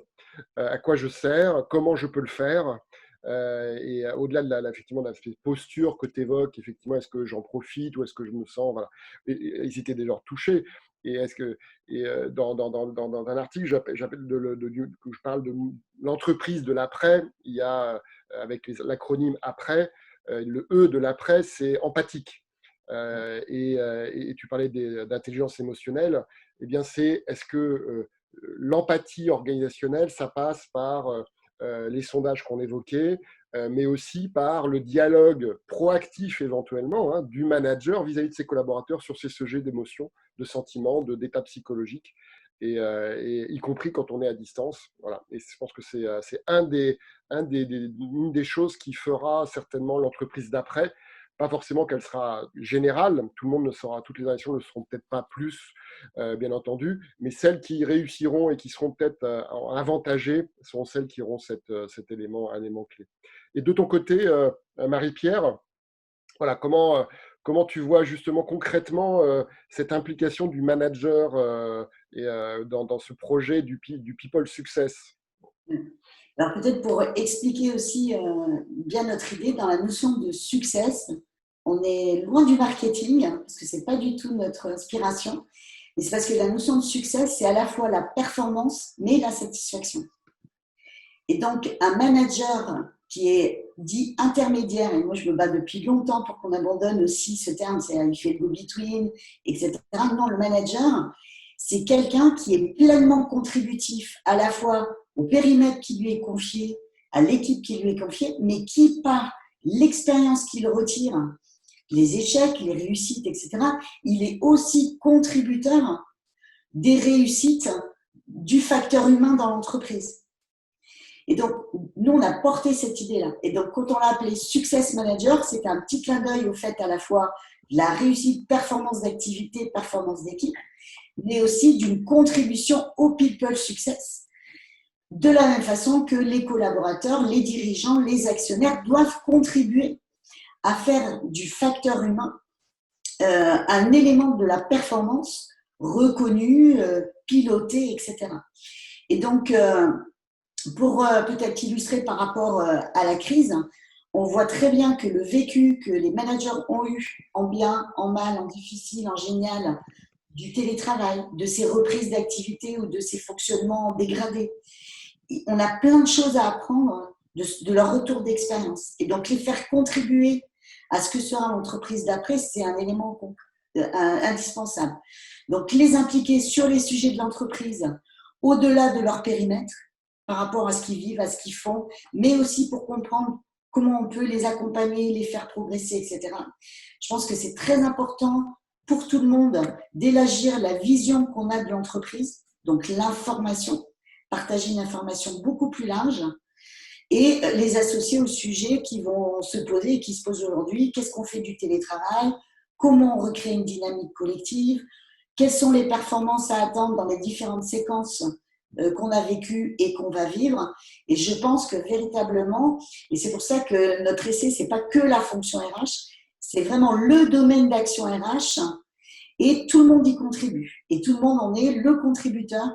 À quoi je sers? Comment je peux le faire? Et au-delà effectivement, de la posture que tu évoques, effectivement, est-ce que j'en profite ou est-ce que je me sens. Voilà. Ils étaient déjà touchés. Et dans un article, que je parle de l'entreprise de l'après, il y a, avec l'acronyme après, le E de l'après, c'est empathique. Et tu parlais d'intelligence émotionnelle. Eh bien, est-ce que l'empathie organisationnelle, ça passe par les sondages qu'on évoquait, mais aussi par le dialogue proactif éventuellement du manager vis-à-vis de ses collaborateurs sur ces sujets d'émotions, de sentiments, d'états psychologiques, et y compris quand on est à distance. Voilà. Et je pense que c'est une des choses qui fera certainement l'entreprise d'après. Pas forcément qu'elle sera générale, tout le monde ne sera, toutes les organisations ne seront peut-être pas plus, bien entendu, mais celles qui réussiront et qui seront peut-être avantagées seront celles qui auront un élément clé. Et de ton côté, Marie-Pierre, voilà, comment tu vois justement concrètement cette implication du manager dans ce projet du People Success? Alors peut-être pour expliquer aussi bien notre idée, dans la notion de success, on est loin du marketing, parce que ce n'est pas du tout notre inspiration. Et c'est parce que la notion de succès, c'est à la fois la performance, mais la satisfaction. Et donc, un manager qui est dit intermédiaire, et moi je me bats depuis longtemps pour qu'on abandonne aussi ce terme, il fait le go-between, etc. Non, le manager, c'est quelqu'un qui est pleinement contributif à la fois au périmètre qui lui est confié, à l'équipe qui lui est confiée, mais qui, par l'expérience qu'il retire, les échecs, les réussites, etc., il est aussi contributeur des réussites du facteur humain dans l'entreprise. Et donc, nous, on a porté cette idée-là. Et donc, quand on l'a appelé Success Manager, c'est un petit clin d'œil au fait à la fois de la réussite, performance d'activité, performance d'équipe, mais aussi d'une contribution au People Success. De la même façon que les collaborateurs, les dirigeants, les actionnaires doivent contribuer à faire du facteur humain un élément de la performance reconnu, piloté, etc. Et donc, pour peut-être illustrer par rapport à la crise, on voit très bien que le vécu que les managers ont eu, en bien, en mal, en difficile, en génial, du télétravail, de ces reprises d'activité ou de ces fonctionnements dégradés, on a plein de choses à apprendre de leur retour d'expérience. Et donc, les faire contribuer à ce que sera l'entreprise d'après, c'est un élément indispensable. Donc, les impliquer sur les sujets de l'entreprise, au-delà de leur périmètre, par rapport à ce qu'ils vivent, à ce qu'ils font, mais aussi pour comprendre comment on peut les accompagner, les faire progresser, etc. Je pense que c'est très important pour tout le monde d'élargir la vision qu'on a de l'entreprise, donc l'information, partager une information beaucoup plus large et les associer aux sujets qui vont se poser et qui se posent aujourd'hui. Qu'est-ce qu'on fait du télétravail? comment on recrée une dynamique collective, quelles sont les performances à attendre dans les différentes séquences qu'on a vécues et qu'on va vivre. Et je pense que véritablement, et c'est pour ça que notre essai, c'est pas que la fonction RH, c'est vraiment le domaine d'action RH et tout le monde y contribue. Et tout le monde en est le contributeur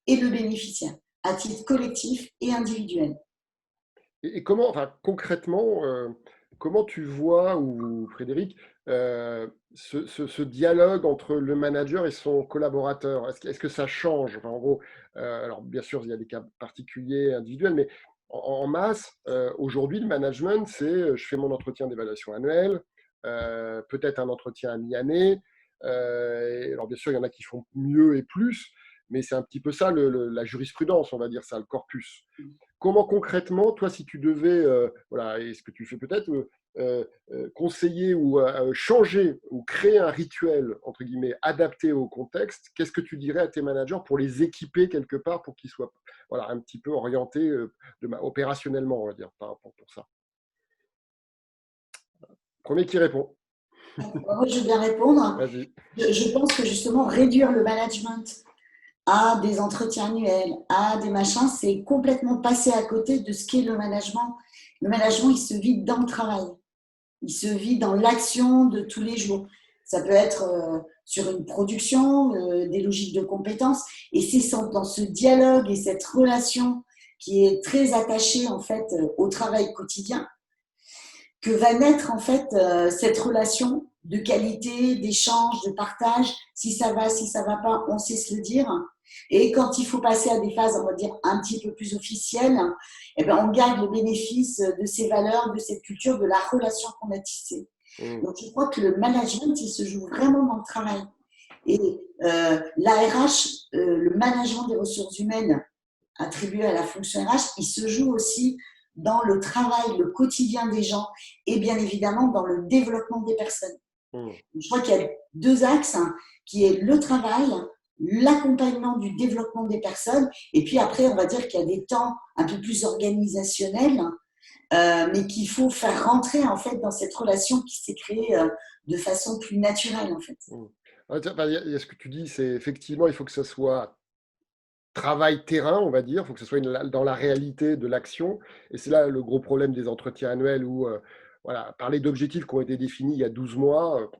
et le bénéficiaire, à titre collectif et individuel. Et comment, enfin, concrètement, comment tu vois, ou Frédéric, ce dialogue entre le manager et son collaborateur? Est-ce que ça change? Enfin, en gros, alors bien sûr, il y a des cas particuliers, individuels, mais en masse, aujourd'hui, le management, c'est je fais mon entretien d'évaluation annuelle, peut-être un entretien à mi-année. Alors bien sûr, il y en a qui font mieux et plus, mais c'est un petit peu ça la jurisprudence, on va dire ça, le corpus. Comment concrètement, toi, si tu devais, voilà, et ce que tu fais peut-être, conseiller ou changer ou créer un rituel, entre guillemets, adapté au contexte, qu'est-ce que tu dirais à tes managers pour les équiper quelque part pour qu'ils soient, voilà, un petit peu orientés opérationnellement, on va dire, par rapport pour ça? Premier qui répond. Moi, je vais bien répondre. Vas-y. Je pense que justement, réduire le management à des entretiens annuels, à des machins, c'est complètement passer à côté de ce qu'est le management. Le management, il se vit dans le travail. Il se vit dans l'action de tous les jours. Ça peut être sur une production, des logiques de compétences. Et c'est dans ce dialogue et cette relation qui est très attachée en fait au travail quotidien que va naître en fait cette relation de qualité, d'échange, de partage. Si ça va pas, on sait se le dire. Et quand il faut passer à des phases, on va dire, un petit peu plus officielles, eh ben, on garde le bénéfice de ces valeurs, de cette culture, de la relation qu'on a tissée. Donc, je crois que le management, il se joue vraiment dans le travail. Et l'ARH, le management des ressources humaines attribué à la fonction RH, il se joue aussi dans le travail, le quotidien des gens et bien évidemment dans le développement des personnes. Je crois qu'il y a deux axes, hein, qui est le travail, l'accompagnement du développement des personnes, et puis après, on va dire qu'il y a des temps un peu plus organisationnels, mais qu'il faut faire rentrer en fait dans cette relation qui s'est créée de façon plus naturelle en fait. Il y a ce que tu dis, c'est effectivement, il faut que ce soit travail terrain, on va dire, il faut que ce soit dans la réalité de l'action. Et c'est là le gros problème des entretiens annuels où, voilà, parler d'objectifs qui ont été définis il y a 12 mois,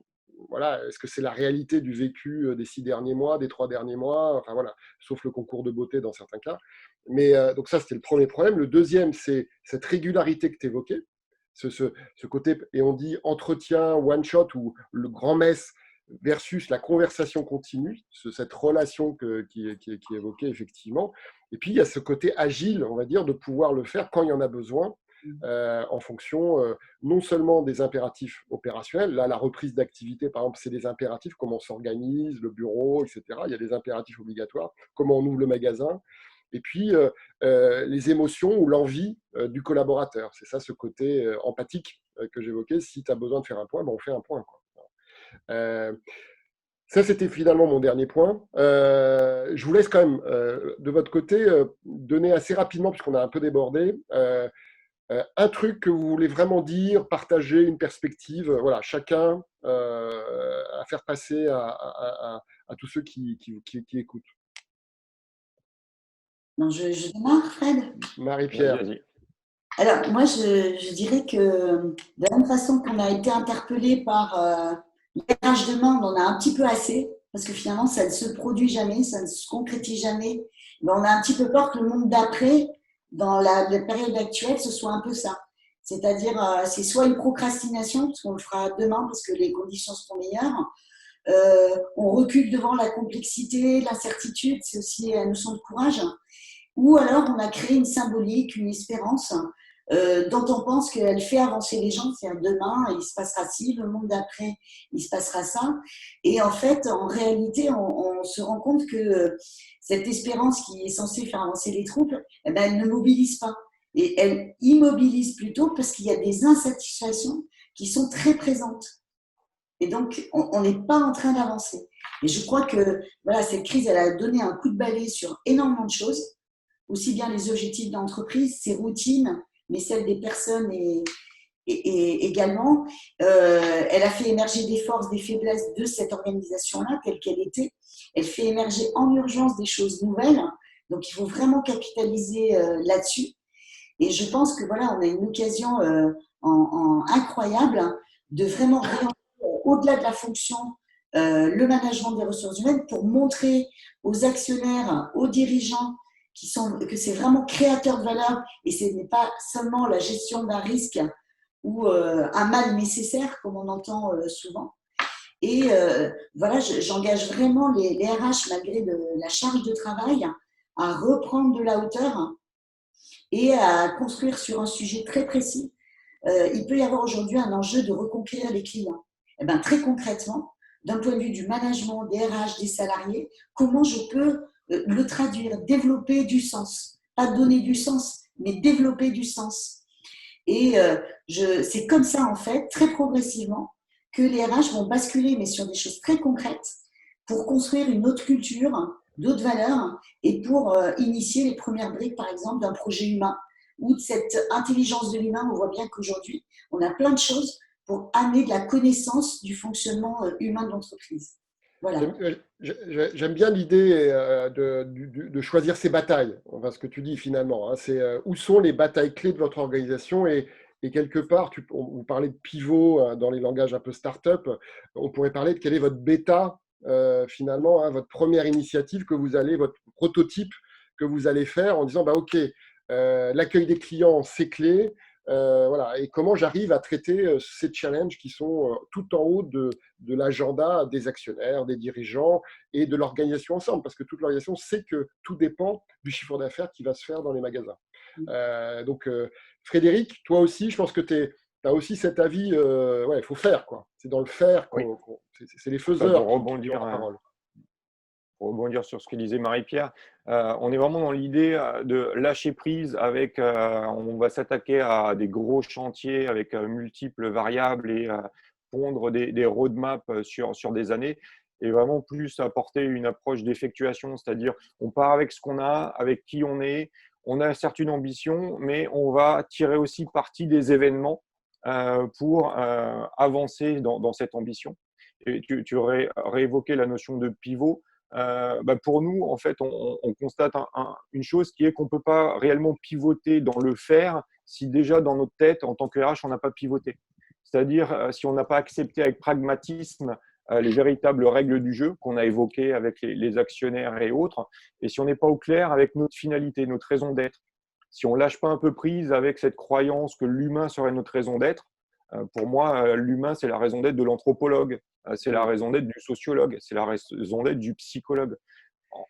voilà, est-ce que c'est la réalité du vécu des 6 derniers mois, des 3 derniers mois, enfin voilà, sauf le concours de beauté dans certains cas. Mais donc ça, c'était le premier problème. Le deuxième, c'est cette régularité que tu évoquais, ce côté, et on dit entretien, one shot ou le grand mess versus la conversation continue, cette relation qui est évoquée effectivement. Et puis, il y a ce côté agile, on va dire, de pouvoir le faire quand il y en a besoin, en fonction non seulement des impératifs opérationnels. Là, la reprise d'activité, par exemple, c'est des impératifs, comment on s'organise, le bureau, etc. Il y a des impératifs obligatoires, comment on ouvre le magasin. Et puis, les émotions ou l'envie du collaborateur. C'est ça, ce côté empathique que j'évoquais. Si tu as besoin de faire un point, ben on fait un point, quoi. Ça, c'était finalement mon dernier point. Je vous laisse quand même, de votre côté, donner assez rapidement, puisqu'on a un peu débordé, un truc que vous voulez vraiment dire, partager une perspective, voilà, chacun à faire passer à tous ceux qui écoutent. Donc, je démarre, Fred. Marie-Pierre. Vas-y. Alors, moi, je dirais que de la même façon qu'on a été interpellé par les RH demande, on a un petit peu assez, parce que finalement, ça ne se produit jamais, ça ne se concrétise jamais. Mais on a un petit peu peur que le monde d'après, dans la période actuelle, ce soit un peu ça. C'est-à-dire, c'est soit une procrastination, parce qu'on le fera demain, parce que les conditions seront meilleures. On recule devant la complexité, l'incertitude, c'est aussi la notion de courage. Ou alors, on a créé une symbolique, une espérance dont on pense qu'elle fait avancer les gens. C'est-à-dire, demain, il se passera ci, le monde d'après, il se passera ça. Et en fait, en réalité, on se rend compte que cette espérance qui est censée faire avancer les troupes, eh ben, elle ne mobilise pas. Et elle immobilise plutôt parce qu'il y a des insatisfactions qui sont très présentes. Et donc, on n'est pas en train d'avancer. Et je crois que voilà, cette crise, elle a donné un coup de balai sur énormément de choses, aussi bien les objectifs d'entreprise, ses routines, mais celles des personnes et et également, elle a fait émerger des forces, des faiblesses de cette organisation-là, telle qu'elle était. Elle fait émerger en urgence des choses nouvelles. Donc, il faut vraiment capitaliser là-dessus. Et je pense que voilà, on a une occasion incroyable de vraiment réorienter au-delà de la fonction le management des ressources humaines pour montrer aux actionnaires, aux dirigeants que c'est vraiment créateur de valeur et ce n'est pas seulement la gestion d'un risque ou un mal nécessaire comme on entend souvent. Et voilà, j'engage vraiment les RH malgré la charge de travail à reprendre de la hauteur et à construire sur un sujet très précis. Il peut y avoir aujourd'hui un enjeu de reconquérir les clients. Et bien, très concrètement, d'un point de vue du management, des RH, des salariés, comment je peux le traduire, développer du sens. Pas donner du sens, mais développer du sens. Et c'est comme ça, en fait, très progressivement, que les RH vont basculer, mais sur des choses très concrètes, pour construire une autre culture, d'autres valeurs, et pour initier les premières briques, par exemple, d'un projet humain, ou de cette intelligence de l'humain. On voit bien qu'aujourd'hui, on a plein de choses pour amener de la connaissance du fonctionnement humain de l'entreprise. Voilà. J'aime bien l'idée de choisir ses batailles, enfin, ce que tu dis finalement. Hein, c'est où sont les batailles clés de votre organisation et quelque part, vous parlez de pivot dans les langages un peu start-up, on pourrait parler de quelle est votre bêta finalement, hein, votre première initiative que vous allez, votre prototype que vous allez faire en disant, bah, OK, l'accueil des clients, c'est clé. Voilà. Et comment j'arrive à traiter ces challenges qui sont tout en haut de l'agenda des actionnaires, des dirigeants et de l'organisation ensemble, parce que toute l'organisation sait que tout dépend du chiffre d'affaires qui va se faire dans les magasins. Donc, Frédéric, toi aussi, je pense que tu as aussi cet avis, ouais, il faut faire, quoi. C'est dans le faire, Oui. C'est les faiseurs Pour qui ont la parole. rebondir sur ce que disait Marie-Pierre, on est vraiment dans l'idée de lâcher prise avec, on va s'attaquer à des gros chantiers avec multiples variables et pondre des roadmaps sur des années et vraiment plus apporter une approche d'effectuation, c'est-à-dire on part avec ce qu'on a, avec qui on a certes une ambition, mais on va tirer aussi parti des événements pour avancer dans cette ambition. Et tu aurais réévoqué la notion de pivot. Pour nous, en fait, on constate une chose qui est qu'on ne peut pas réellement pivoter dans le faire si déjà dans notre tête, en tant que RH, on n'a pas pivoté. C'est-à-dire si on n'a pas accepté avec pragmatisme les véritables règles du jeu qu'on a évoquées avec les actionnaires et autres, et si on n'est pas au clair avec notre finalité, notre raison d'être, si on lâche pas un peu prise avec cette croyance que l'humain serait notre raison d'être, pour moi, l'humain, c'est la raison d'être de l'anthropologue, c'est la raison d'être du sociologue, c'est la raison d'être du psychologue.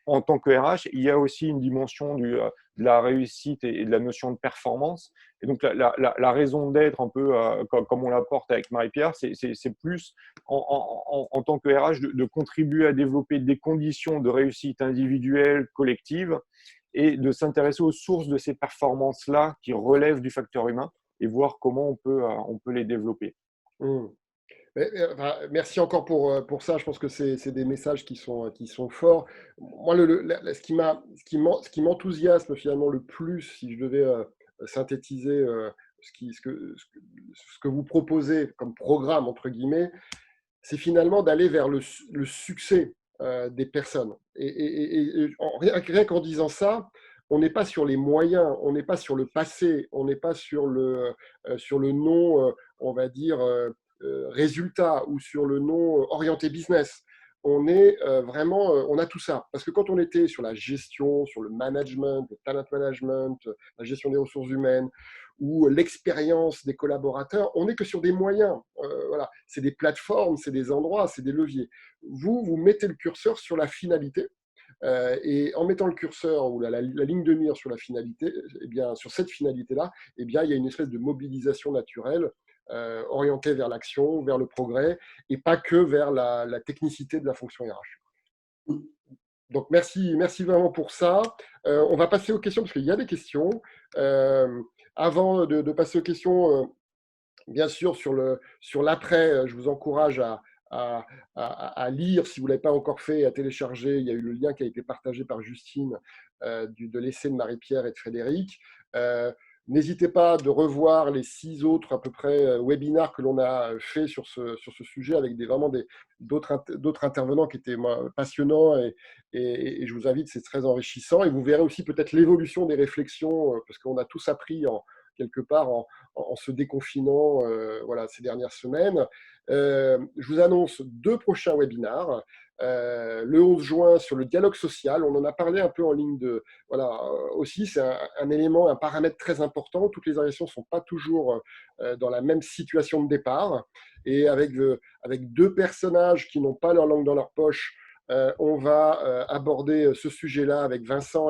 En tant que RH, il y a aussi une dimension de la réussite et de la notion de performance. Et donc, la raison d'être, un peu comme on l'apporte avec Marie-Pierre, c'est plus en tant que RH de contribuer à développer des conditions de réussite individuelle, collective, et de s'intéresser aux sources de ces performances-là qui relèvent du facteur humain et voir comment on peut les développer. Mmh. Enfin, merci encore pour ça. Je pense que c'est des messages qui sont forts. Moi, ce qui m'enthousiasme finalement le plus, si je devais synthétiser ce que vous proposez comme programme, entre guillemets, c'est finalement d'aller vers le succès des personnes. Rien qu'en disant ça, on n'est pas sur les moyens, on n'est pas sur le passé, on n'est pas sur le non, on va dire, résultat ou sur le non orienté business. On est vraiment, on a tout ça. Parce que quand on était sur la gestion, sur le management, le talent management, la gestion des ressources humaines ou l'expérience des collaborateurs, on n'est que sur des moyens. Voilà. C'est des plateformes, c'est des endroits, c'est des leviers. Vous mettez le curseur sur la finalité. Et en mettant le curseur ou la ligne de mire sur la finalité, eh bien, sur cette finalité-là, eh bien, il y a une espèce de mobilisation naturelle orientée vers l'action, vers le progrès, et pas que vers la technicité de la fonction RH. Donc, merci vraiment pour ça. On va passer aux questions, parce qu'il y a des questions. Avant de passer aux questions, bien sûr, sur l'après, je vous encourage à lire, si vous ne l'avez pas encore fait, à télécharger. Il y a eu le lien qui a été partagé par Justine de l'essai de Marie-Pierre et de Frédéric. N'hésitez pas de revoir les 6 autres à peu près webinaires que l'on a fait sur ce sujet avec d'autres intervenants qui étaient passionnants et je vous invite, c'est très enrichissant. Et vous verrez aussi peut-être l'évolution des réflexions parce qu'on a tous appris quelque part en se déconfinant voilà, ces dernières semaines. Je vous annonce 2 prochains webinaires. Le 11 juin sur le dialogue social, on en a parlé un peu en ligne de, voilà, aussi, c'est un élément, un paramètre très important. Toutes les organisations ne sont pas toujours dans la même situation de départ. Et avec 2 personnages qui n'ont pas leur langue dans leur poche, on va aborder ce sujet-là avec Vincent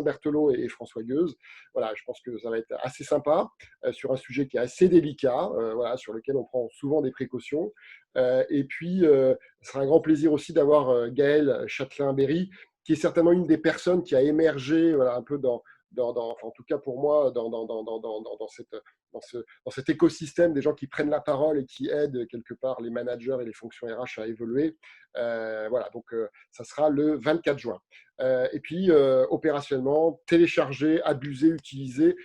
Berthelot et François Gueuse. Voilà, je pense que ça va être assez sympa sur un sujet qui est assez délicat, voilà, sur lequel on prend souvent des précautions. Et puis, ce sera un grand plaisir aussi d'avoir Gaëlle Châtelain-Berry, qui est certainement une des personnes qui a émergé voilà, un peu enfin, en tout cas pour moi, dans cet écosystème des gens qui prennent la parole et qui aident quelque part les managers et les fonctions RH à évoluer. Voilà, donc ça sera le 24 juin. Et puis, opérationnellement, télécharger, abuser, utiliser.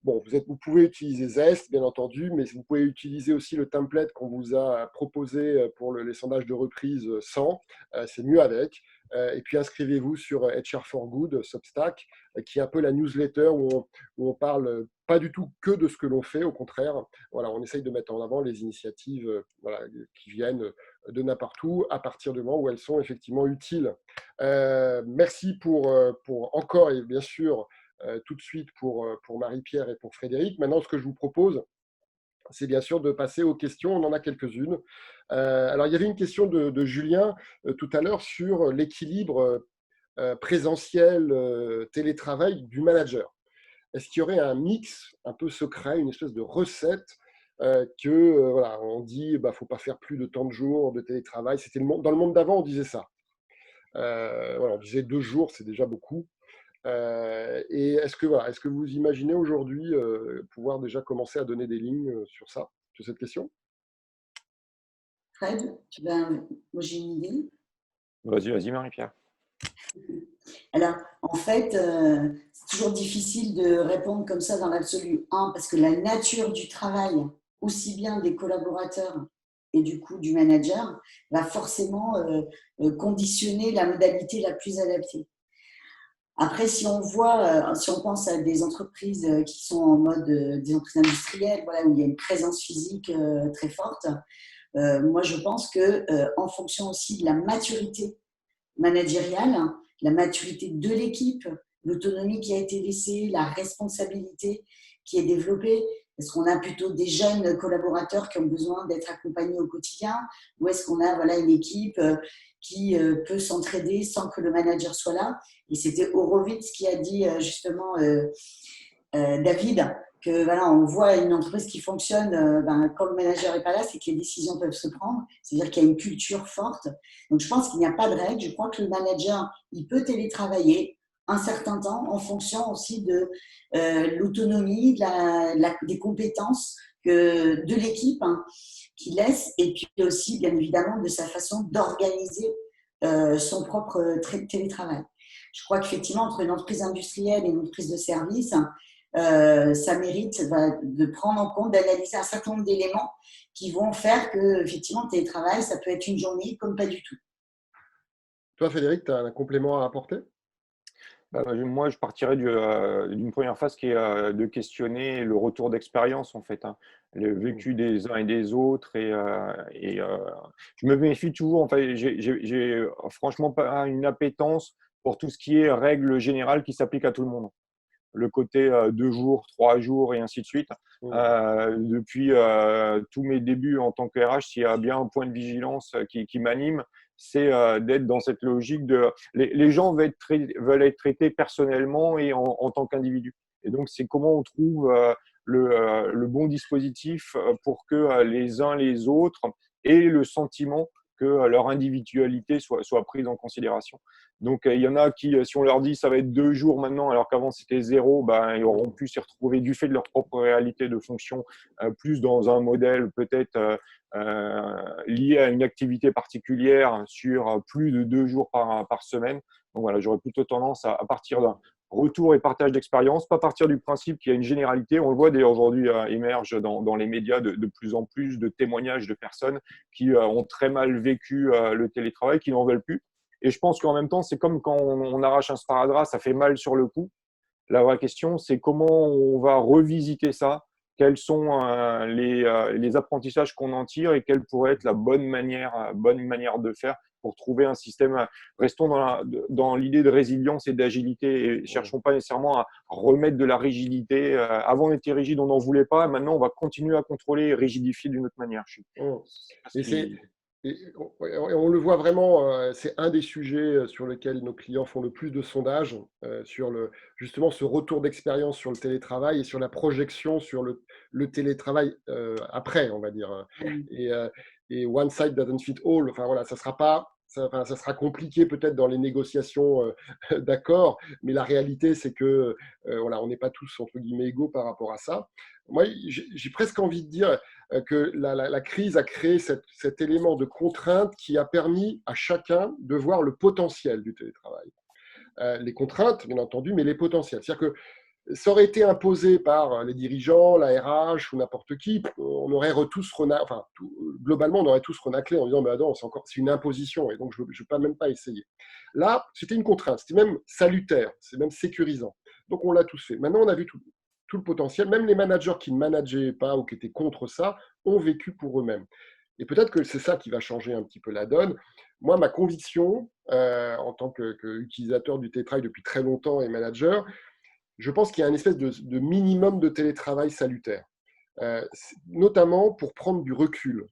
Bon, vous pouvez utiliser Zest, bien entendu, mais vous pouvez utiliser aussi le template qu'on vous a proposé pour les sondages de reprise 100. C'est mieux avec. Et puis, inscrivez-vous sur HR for Good, Substack, qui est un peu la newsletter où on parle pas du tout que de ce que l'on fait. Au contraire, voilà, on essaye de mettre en avant les initiatives voilà, qui viennent de n'importe où, à partir du moment où elles sont effectivement utiles. Merci pour encore, et bien sûr, tout de suite pour Marie-Pierre et pour Frédéric. Maintenant, ce que je vous propose, c'est bien sûr de passer aux questions. On en a quelques-unes. Alors, il y avait une question de Julien tout à l'heure sur l'équilibre présentiel, télétravail du manager. Est-ce qu'il y aurait un mix un peu secret, une espèce de recette voilà, on dit faut pas faire plus de tant de jours de télétravail. C'était dans le monde d'avant, on disait ça. Voilà, on disait 2 jours, c'est déjà beaucoup. Et est-ce que vous imaginez aujourd'hui pouvoir déjà commencer à donner des lignes sur ça, sur cette question? Fred, moi j'ai une idée. Vas-y, Marie-Pierre. Alors, en fait, c'est toujours difficile de répondre comme ça dans l'absolu. Un, parce que la nature du travail, aussi bien des collaborateurs et du coup du manager, va forcément conditionner la modalité la plus adaptée. Après, si on pense à des entreprises qui sont en mode des entreprises industrielles, voilà, où il y a une présence physique très forte, moi je pense que en fonction aussi de la maturité managériale, la maturité de l'équipe, l'autonomie qui a été laissée, la responsabilité qui est développée. Est-ce qu'on a plutôt des jeunes collaborateurs qui ont besoin d'être accompagnés au quotidien, ou est-ce qu'on a une équipe qui peut s'entraider sans que le manager soit là? Et c'était Horowitz qui a dit justement, David, que on voit une entreprise qui fonctionne quand le manager n'est pas là, c'est que les décisions peuvent se prendre, c'est-à-dire qu'il y a une culture forte. Donc je pense qu'il n'y a pas de règle, je crois que le manager, il peut télétravailler un certain temps en fonction aussi de l'autonomie, des compétences de l'équipe qu'il laisse, et puis aussi bien évidemment de sa façon d'organiser son propre télétravail. Je crois qu'effectivement, entre une entreprise industrielle et une entreprise de service, ça mérite de prendre en compte, d'analyser un certain nombre d'éléments qui vont faire que, effectivement, le télétravail, ça peut être une journée comme pas du tout. Toi, Frédéric, tu as un complément à apporter? Moi, je partirais d'une première phase qui est de questionner le retour d'expérience, en fait, hein, le vécu des uns et des autres. Je me méfie toujours. En fait, j'ai franchement pas une appétence pour tout ce qui est règle générale qui s'applique à tout le monde. Le côté 2 jours, 3 jours et ainsi de suite. Depuis tous mes débuts en tant que RH, s'il y a bien un point de vigilance qui m'anime, c'est d'être dans cette logique de… Les gens veulent être traités personnellement et en tant qu'individus. Et donc, c'est comment on trouve le bon dispositif pour que les uns les autres aient le sentiment que leur individualité soit prise en considération. Donc, il y en a qui, si on leur dit ça va être 2 jours maintenant, alors qu'avant c'était 0, ils auront pu s'y retrouver du fait de leur propre réalité de fonction, plus dans un modèle peut-être lié à une activité particulière sur plus de 2 jours par semaine. Donc voilà, j'aurais plutôt tendance à partir retour et partage d'expérience, pas partir du principe qu'il y a une généralité. On le voit d'ailleurs aujourd'hui émerge dans les médias de plus en plus de témoignages de personnes qui ont très mal vécu le télétravail, qui n'en veulent plus. Et je pense qu'en même temps, c'est comme quand on arrache un sparadrap, ça fait mal sur le coup. La vraie question, c'est comment on va revisiter ça, quels sont les apprentissages qu'on en tire et quelle pourrait être la bonne manière de faire pour trouver un système. Restons dans l'idée de résilience et d'agilité et cherchons pas nécessairement à remettre de la rigidité. Avant, on était rigide, on n'en voulait pas. Maintenant, on va continuer à contrôler et rigidifier d'une autre manière. Et on le voit vraiment, c'est un des sujets sur lesquels nos clients font le plus de sondages, sur justement ce retour d'expérience sur le télétravail et sur la projection sur le télétravail après, on va dire. Et one size doesn't fit all. Enfin voilà, ça sera pas, ça sera compliqué peut-être dans les négociations d'accord, mais la réalité c'est que voilà, on n'est pas tous entre guillemets égaux par rapport à ça. Moi, j'ai presque envie de dire que la crise a créé cet élément de contrainte qui a permis à chacun de voir le potentiel du télétravail. Les contraintes, bien entendu, mais les potentiels. C'est-à-dire que ça aurait été imposé par les dirigeants, la RH ou n'importe qui, on aurait globalement, on aurait tous renaclé en disant mais attends, c'est une imposition et donc je ne veux même pas essayer. Là, c'était une contrainte, c'était même salutaire, c'est même sécurisant. Donc on l'a tous fait. Maintenant, on a vu tout le potentiel. Même les managers qui ne manageaient pas ou qui étaient contre ça ont vécu pour eux-mêmes. Et peut-être que c'est ça qui va changer un petit peu la donne. Moi, ma conviction, en tant qu'utilisateur du télétravail depuis très longtemps et manager, je pense qu'il y a une espèce de minimum de télétravail salutaire, notamment pour prendre du recul.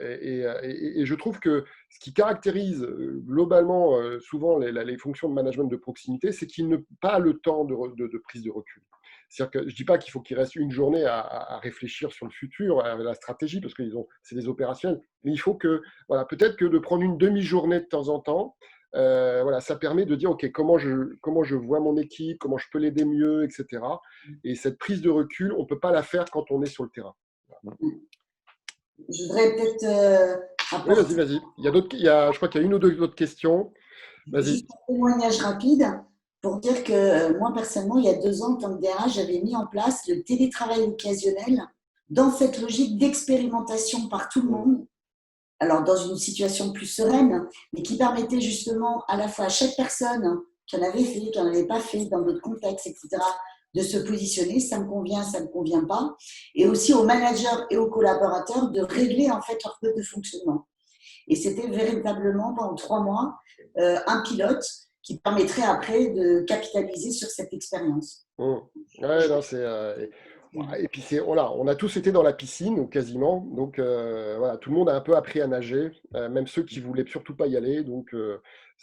Et je trouve que ce qui caractérise globalement souvent les fonctions de management de proximité, c'est qu'ils n'ont pas le temps de prise de recul. C'est-à-dire que je ne dis pas qu'il faut qu'il reste une journée à réfléchir sur le futur, à la stratégie, parce que c'est des opérationnels, mais il faut que, voilà, peut-être que de prendre une demi-journée de temps en temps, voilà, ça permet de dire, OK, comment je vois mon équipe, comment je peux l'aider mieux, etc. Et cette prise de recul, on ne peut pas la faire quand on est sur le terrain. Je voudrais peut-être Oui, vas-y. Je crois qu'il y a une ou deux autres questions. Vas-y. Juste un témoignage rapide pour dire que moi, personnellement, il y a 2 ans, en tant que DRH, j'avais mis en place le télétravail occasionnel dans cette logique d'expérimentation par tout le monde. Alors, dans une situation plus sereine, mais qui permettait justement à la fois à chaque personne qui en avait fait, qui n'en avait pas fait, dans d'autres contextes, etc., de se positionner, ça me convient, ça ne me convient pas, et aussi aux managers et aux collaborateurs de régler en fait leur mode de fonctionnement. Et c'était véritablement pendant 3 mois un pilote qui permettrait après de capitaliser sur cette expérience. Ouais, non, et puis voilà, on a tous été dans la piscine, ou quasiment, donc voilà, tout le monde a un peu appris à nager, même ceux qui voulaient surtout pas y aller, donc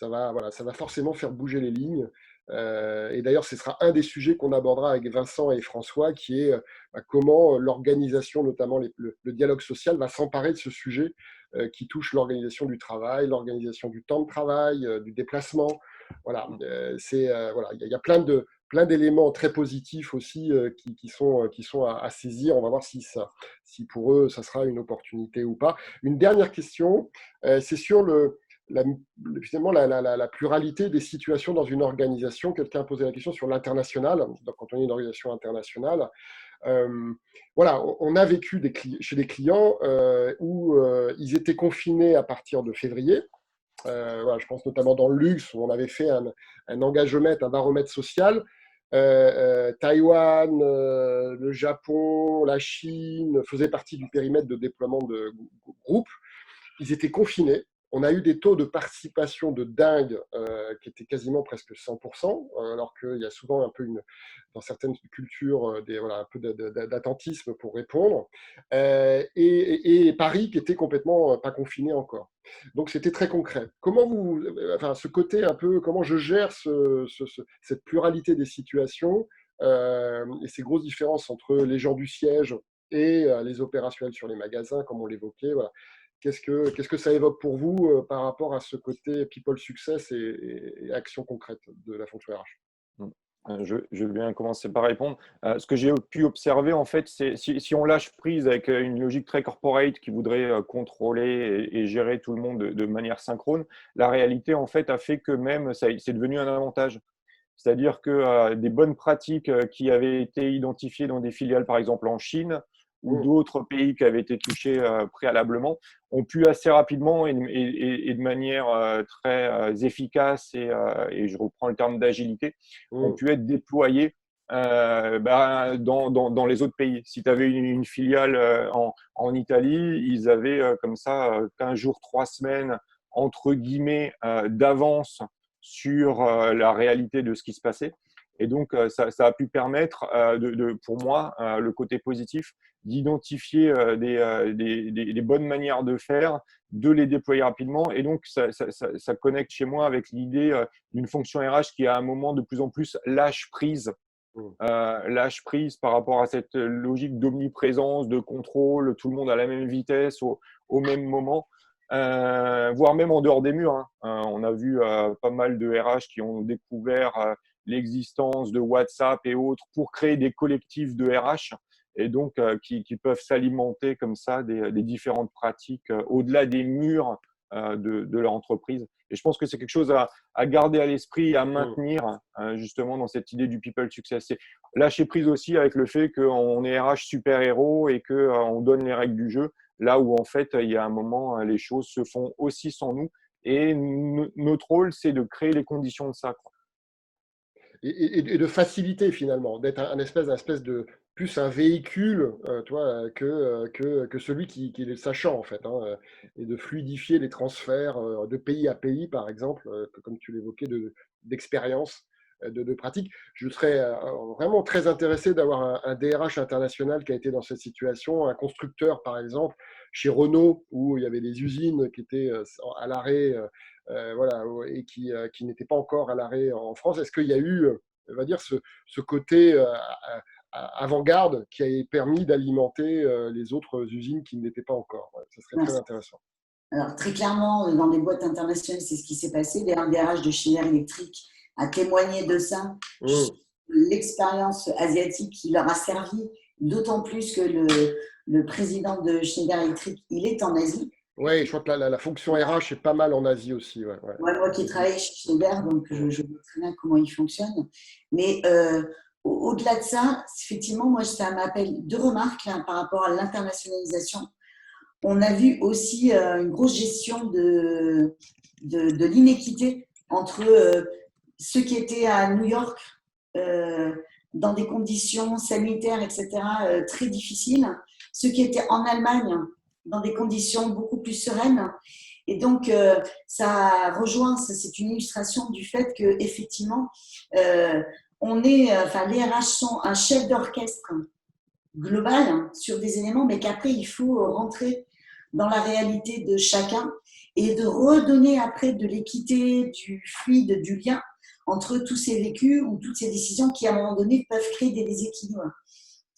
voilà, ça va forcément faire bouger les lignes. Et d'ailleurs, ce sera un des sujets qu'on abordera avec Vincent et François, qui est comment l'organisation, notamment le dialogue social, va s'emparer de ce sujet qui touche l'organisation du travail, l'organisation du temps de travail, du déplacement. Voilà, voilà, il y a plein d'éléments très positifs aussi qui sont à saisir. On va voir si pour eux, ça sera une opportunité ou pas. Une dernière question, c'est sur finalement la pluralité des situations dans une organisation. Quelqu'un a posé la question sur l'international. Quand on est une organisation internationale, voilà, on a vécu chez des clients où ils étaient confinés à partir de février. Voilà, je pense notamment dans le luxe, où on avait fait un engagement, un baromètre social. Taïwan, le Japon, la Chine faisaient partie du périmètre de déploiement de groupe. Ils étaient confinés. On a eu des taux de participation de dingue qui étaient quasiment presque 100%, alors qu'il y a souvent un peu dans certaines cultures un peu d'attentisme pour répondre. Et Paris qui était complètement pas confiné encore. Donc c'était très concret. Ce côté un peu, comment je gère cette pluralité des situations et ces grosses différences entre les gens du siège et les opérationnels sur les magasins, comme on l'évoquait, voilà. Qu'est-ce que ça évoque pour vous par rapport à ce côté people success et action concrète de la fonction RH? Je vais bien commencer par répondre. Ce que j'ai pu observer, en fait, c'est si on lâche prise avec une logique très corporate qui voudrait contrôler et gérer tout le monde de manière synchrone, la réalité, en fait, a fait que même c'est devenu un avantage. C'est-à-dire que des bonnes pratiques qui avaient été identifiées dans des filiales, par exemple en Chine, ou d'autres pays qui avaient été touchés préalablement, ont pu assez rapidement et de manière très efficace et je reprends le terme d'agilité, ont pu être déployés dans les autres pays. Si tu avais une filiale en Italie, ils avaient comme ça 15 jours, 3 semaines, entre guillemets, d'avance sur la réalité de ce qui se passait. Et donc, ça a pu permettre, pour moi, le côté positif, d'identifier des bonnes manières de faire, de les déployer rapidement. Et donc, ça connecte chez moi avec l'idée d'une fonction RH qui, à un moment, de plus en plus lâche prise par rapport à cette logique d'omniprésence, de contrôle, tout le monde à la même vitesse, au même moment, voire même en dehors des murs. On a vu pas mal de RH qui ont découvert l'existence de WhatsApp et autres pour créer des collectifs de RH et donc qui peuvent s'alimenter comme ça des différentes pratiques au-delà des murs de leur entreprise. Et je pense que c'est quelque chose à garder à l'esprit, à maintenir justement dans cette idée du people success. C'est lâcher prise aussi avec le fait qu'on est RH super-héros et qu'on donne les règles du jeu, là où en fait il y a un moment, les choses se font aussi sans nous. Et notre rôle, c'est de créer les conditions de ça, quoi. Et de faciliter finalement, d'être un espèce de plus un véhicule, tu vois, que celui qui est le sachant en fait, et de fluidifier les transferts de pays à pays, par exemple, comme tu l'évoquais, d'expérience, de pratique. Je serais vraiment très intéressé d'avoir un DRH international qui a été dans cette situation, un constructeur par exemple, chez Renault, où il y avait des usines qui étaient à l'arrêt voilà, et qui n'était pas encore à l'arrêt en France. Est-ce qu'il y a eu, on va dire, ce côté avant-garde qui a permis d'alimenter les autres usines qui ne l'étaient pas encore? Ouais, ça serait très intéressant. Alors, très clairement, dans les boîtes internationales, c'est ce qui s'est passé. D'ailleurs, le DRH de Schneider Electric a témoigné de ça. L'expérience asiatique qui leur a servi, d'autant plus que le président de Schneider Electric, il est en Asie. Oui, je crois que la fonction RH est pas mal en Asie aussi. Ouais. Moi qui travaille chez Schneider, donc je vois très bien comment il fonctionne. Mais au-delà de ça, effectivement, moi, ça m'appelle deux remarques là, par rapport à l'internationalisation. On a vu aussi une grosse gestion de l'inéquité entre ceux qui étaient à New York dans des conditions sanitaires, etc., très difficiles, ceux qui étaient en Allemagne dans des conditions beaucoup plus sereines. Et donc, ça rejoint, c'est une illustration du fait qu'effectivement, les RH sont un chef d'orchestre global sur des éléments, mais qu'après, il faut rentrer dans la réalité de chacun et de redonner après de l'équité, du fluide, du lien entre tous ces vécus ou toutes ces décisions qui, à un moment donné, peuvent créer des déséquilibres.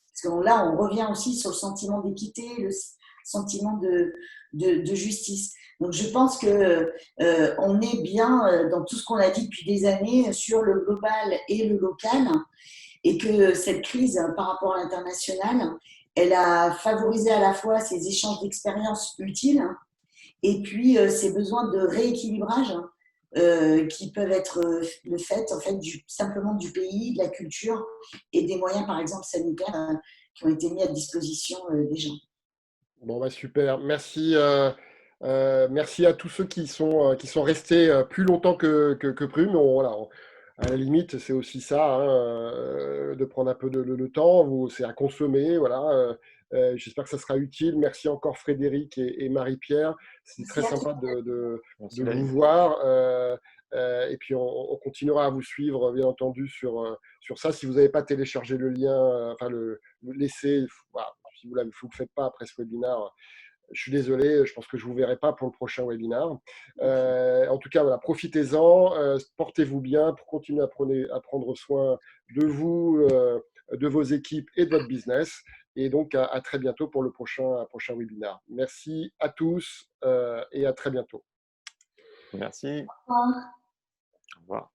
Parce que là, on revient aussi sur le sentiment d'équité, le sentiment de justice. Donc, je pense qu'on est bien dans tout ce qu'on a dit depuis des années sur le global et le local, et que cette crise par rapport à l'international, elle a favorisé à la fois ces échanges d'expériences utiles et puis ces besoins de rééquilibrage qui peuvent être le fait, en fait simplement du pays, de la culture et des moyens, par exemple, sanitaires qui ont été mis à disposition des gens. Bon, bah super. Merci. Merci à tous ceux qui sont restés plus longtemps que prévu. Mais voilà, à la limite, c'est aussi ça, de prendre un peu de temps. C'est à consommer. Voilà. J'espère que ça sera utile. Merci encore Frédéric et Marie-Pierre. C'était très sympa de vous voir. Et puis, on continuera à vous suivre, bien entendu, sur ça. Si vous n'avez pas téléchargé le lien, enfin, le laisser, voilà, si vous ne le faites pas après ce webinaire, je suis désolé, je pense que je ne vous verrai pas pour le prochain webinaire. En tout cas, voilà, profitez-en, portez-vous bien pour continuer à prendre soin de vous, de vos équipes et de votre business. Et donc, à très bientôt pour le prochain webinaire. Merci à tous et à très bientôt. Merci. Au revoir. Au revoir.